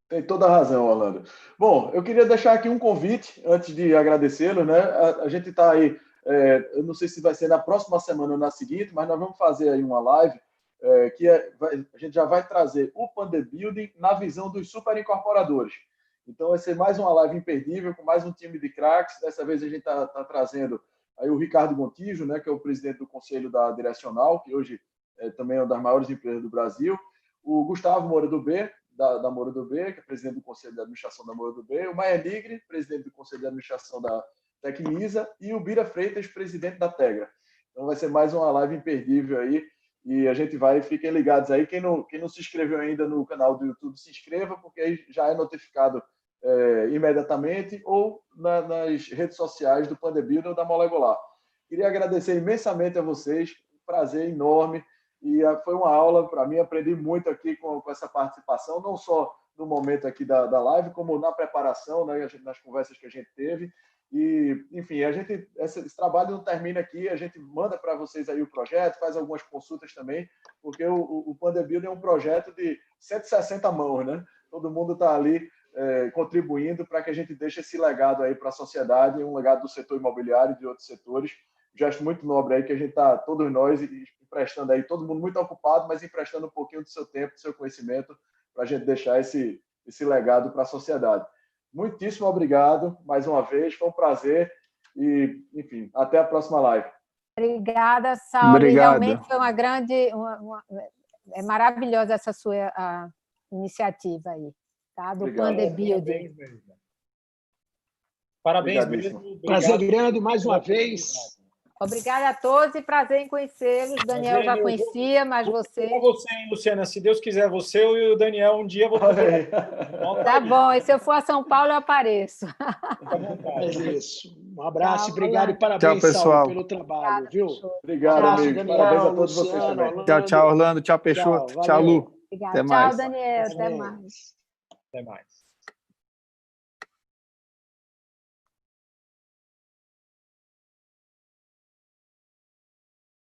S1: Tem toda a razão, Orlando. Bom, eu queria deixar aqui um convite, antes de agradecê-lo, né? A gente está aí, eu não sei se vai ser na próxima semana ou na seguinte, mas nós vamos fazer aí uma live a gente já vai trazer o Panda Building na visão dos super incorporadores. Então, vai ser mais uma live imperdível, com mais um time de craques. Dessa vez a gente está trazendo aí o Ricardo Gontijo, né, que é o presidente do Conselho da Direcional, que hoje também é uma das maiores empresas do Brasil. O Gustavo Moura do B, da Moura do B, que é presidente do Conselho de Administração da Moura do B. O Maia Nigri, presidente do Conselho de Administração da Tecnisa. E o Bira Freitas, presidente da Tegra. Então, vai ser mais uma live imperdível aí. E a gente fiquem ligados aí. Quem não se inscreveu ainda no canal do YouTube, se inscreva, porque aí já é notificado imediatamente, ou nas redes sociais do Panda Builder ou da Molecular. Queria agradecer imensamente a vocês, um prazer enorme, e foi uma aula para mim, aprendi muito aqui com essa participação, não só no momento aqui da live, como na preparação, né, nas conversas que a gente teve. E, enfim, esse trabalho não termina aqui, a gente manda para vocês aí o projeto, faz algumas consultas também, porque o Panda Builder é um projeto de 160 mãos, né? Todo mundo está ali contribuindo para que a gente deixe esse legado aí para a sociedade, um legado do setor imobiliário e de outros setores. Um gesto muito nobre aí que a gente está, todos nós, emprestando aí, todo mundo muito ocupado, mas emprestando um pouquinho do seu tempo, do seu conhecimento, para a gente deixar esse legado para a sociedade. Muitíssimo obrigado mais uma vez, foi um prazer e, enfim, até a próxima live.
S3: Obrigada, Saulo.
S4: Obrigado.
S3: Realmente foi uma grande, é maravilhosa essa sua iniciativa aí, tá? Do Panda Building.
S5: Parabéns mesmo.
S2: Prazer grande mais uma vez.
S3: Obrigada a todos e prazer em conhecê-los. Daniel já conhecia, mas você...
S5: Com você, hein, Luciana? Se Deus quiser, você e o Daniel um dia vou...
S3: Tá bom, e se eu for a São Paulo, eu apareço.
S2: É isso. Um abraço, obrigado e parabéns,
S4: tchau, pessoal,
S2: Saulo, pelo trabalho, viu?
S1: Obrigado, amigo.
S2: Daniel,
S1: parabéns a todos
S2: Luciano,
S1: vocês também.
S2: Orlando.
S4: Tchau, Orlando. Tchau, Peixoto. Tchau, Lu.
S3: Obrigada.
S4: Até mais.
S3: Tchau, Daniel. Até mais.
S5: Até mais.